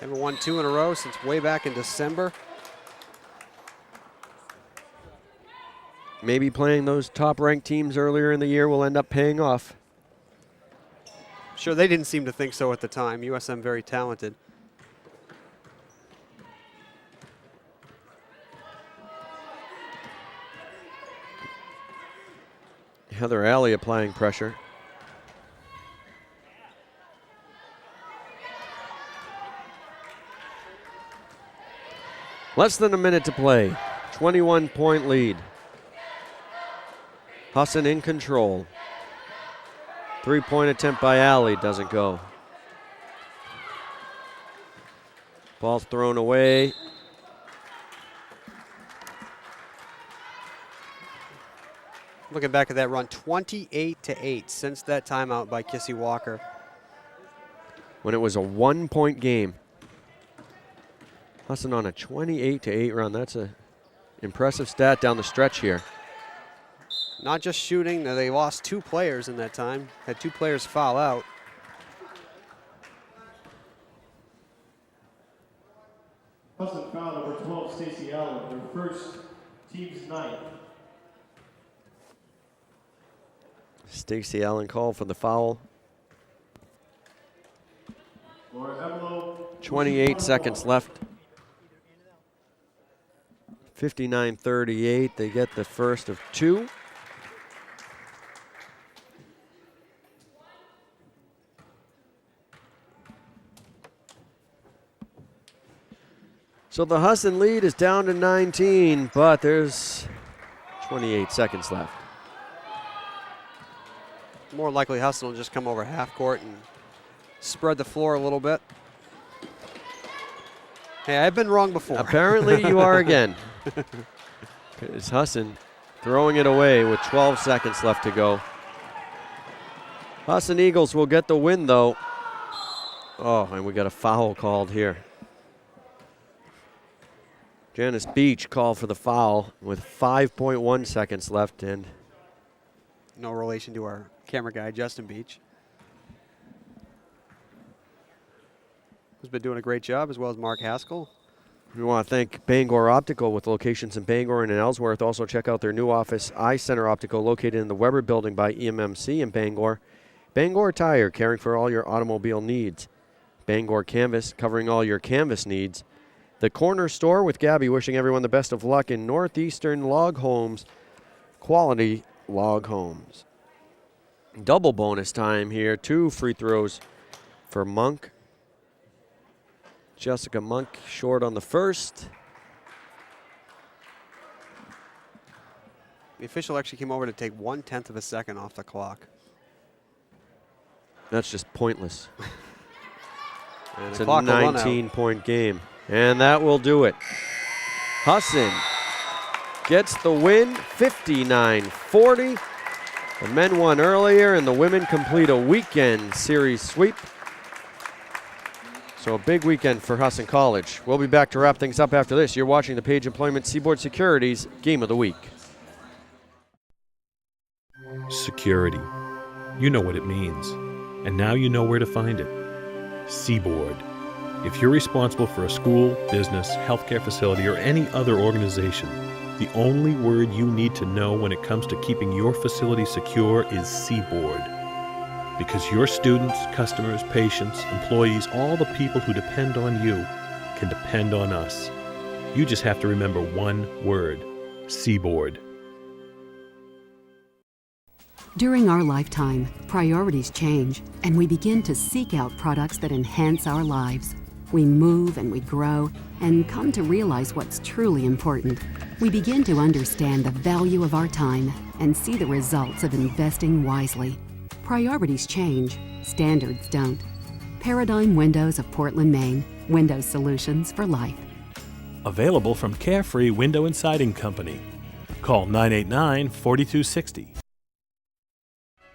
Haven't won 2 in a row since way back in December. Maybe playing those top-ranked teams earlier in the year will end up paying off. Sure, they didn't seem to think so at the time. USM very talented. Heather Alley applying pressure. Less than a minute to play. 21-point lead. Husson in control. 3-point attempt by Alley doesn't go. Ball's thrown away. Looking back at that run, 28-8 since that timeout by Kissy Walker. When it was a 1-point game. Husson on a 28-8 run. That's an impressive stat down the stretch here. Not just shooting, they lost 2 players in that time. Had 2 players foul out. Husson foul number 12, Stacey Allen, her first, team's 9th. Stacey Allen called for the foul. 28 seconds left. 59-38. They get the first of 2. So the Husson lead is down to 19, but there's 28 seconds left. More likely Husson will just come over half court and spread the floor a little bit. Hey, I've been wrong before. Apparently you are again. It's Husson throwing it away with 12 seconds left to go. Husson Eagles will get the win though. Oh, and we got a foul called here. Janice Beach called for the foul with 5.1 seconds left, and no relation to our camera guy, Justin Beach, who's been doing a great job, as well as Mark Haskell. We want to thank Bangor Optical with locations in Bangor and in Ellsworth. Also check out their new office, Eye Center Optical, located in the Weber Building by EMMC in Bangor. Bangor Tire, caring for all your automobile needs. Bangor Canvas, covering all your canvas needs. The Corner Store with Gabby, wishing everyone the best of luck in Northeastern Log Homes, quality log homes. Double bonus time here. 2 free throws for Monk. Jessica Monk short on the first. The official actually came over to take 1/10 of a second off the clock. That's just pointless. It's a clock will run out. 19-point game. And that will do it. Husson gets the win, 59-40. The men won earlier, and the women complete a weekend series sweep. So a big weekend for Husson College. We'll be back to wrap things up after this. You're watching the Page Employment Seaboard Securities Game of the Week. Security. You know what it means. And now you know where to find it. Seaboard. If you're responsible for a school, business, healthcare facility, or any other organization, the only word you need to know when it comes to keeping your facility secure is Seaboard. Because your students, customers, patients, employees, all the people who depend on you can depend on us. You just have to remember one word: Seaboard. During our lifetime, priorities change, and we begin to seek out products that enhance our lives. We move and we grow and come to realize what's truly important. We begin to understand the value of our time and see the results of investing wisely. Priorities change, standards don't. Paradigm Windows of Portland, Maine. Windows solutions for life. Available from Carefree Window and Siding Company. Call 989-4260.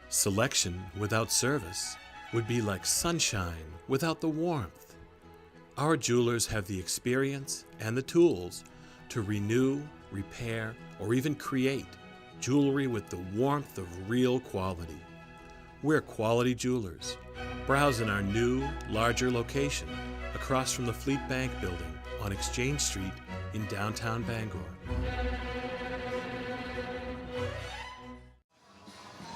Selection without service would be like sunshine without the warmth. Our jewelers have the experience and the tools to renew, repair, or even create jewelry with the warmth of real quality. We're Quality Jewelers. Browse in our new, larger location across from the Fleet Bank building on Exchange Street in downtown Bangor.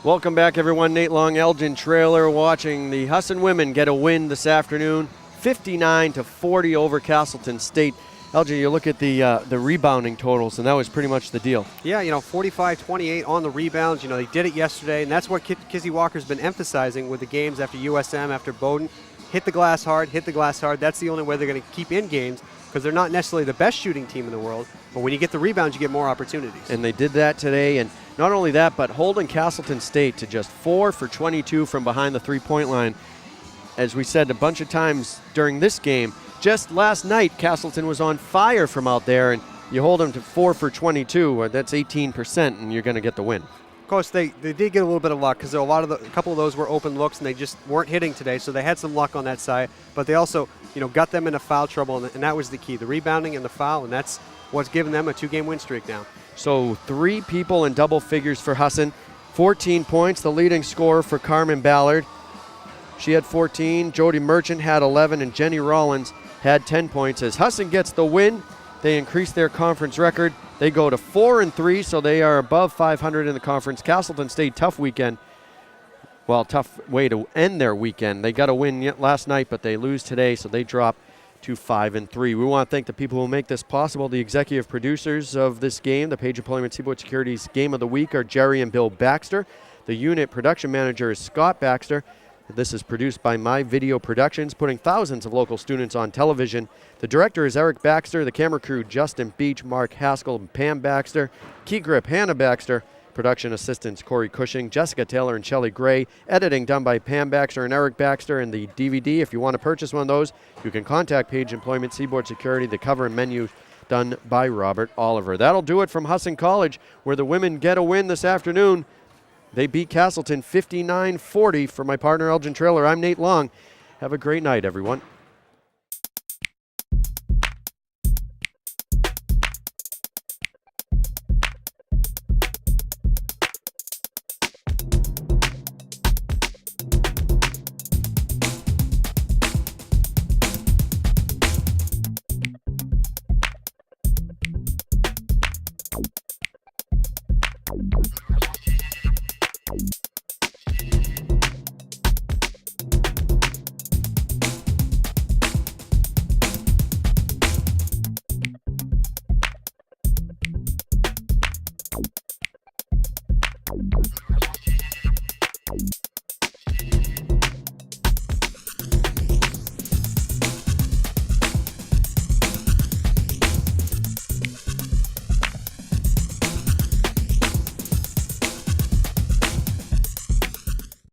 Welcome back, everyone. Nate Long, Elgin Trailer, watching the Husson women get a win this afternoon, 59-40 over Castleston State. Elgin, you look at the rebounding totals, and that was pretty much the deal. Yeah, 45-28 on the rebounds. They did it yesterday, and that's what Kizzy Walker's been emphasizing with the games after USM, after Bowdoin. Hit the glass hard, hit the glass hard. That's the only way they're going to keep in games, because they're not necessarily the best shooting team in the world, but when you get the rebounds, you get more opportunities. And they did that today, and not only that, but holding Castleston State to just 4 for 22 from behind the three-point line. As we said a bunch of times during this game, just last night, Castleston was on fire from out there, and you hold them to 4 for 22, that's 18%, and you're going to get the win. Of course, they did get a little bit of luck, because a couple of those were open looks, and they just weren't hitting today, so they had some luck on that side. But they also, got them into foul trouble, and that was the key, the rebounding and the foul, and that's what's given them a 2-game win streak now. So 3 people in double figures for Husson, 14 points, the leading scorer for Carmen Ballard. She had 14, Jody Merchant had 11, and Jenny Rollins had 10 points. As Husson gets the win, they increase their conference record. They go to 4-3, so they are above 500 in the conference. Castleston State, tough weekend. Well, tough way to end their weekend. They got a win last night, but they lose today, so they drop to 5-3. We want to thank the people who make this possible. The executive producers of this game, the Page Employment Seaboard Securities Game of the Week, are Jerry and Bill Baxter. The unit production manager is Scott Baxter. This is produced by My Video Productions, putting thousands of local students on television. The director is Eric Baxter. The camera crew, Justin Beach, Mark Haskell, and Pam Baxter. Key grip, Hannah Baxter. Production assistants, Corey Cushing, Jessica Taylor, and Shelley Gray. Editing done by Pam Baxter and Eric Baxter. And the DVD, if you want to purchase one of those, you can contact Page Employment Seaboard Security. The cover and menu done by Robert Oliver. That'll do it from Husson College, where the women get a win this afternoon. They beat Castleston 59-40. For my partner, Elgin Trailer, I'm Nate Long. Have a great night, everyone.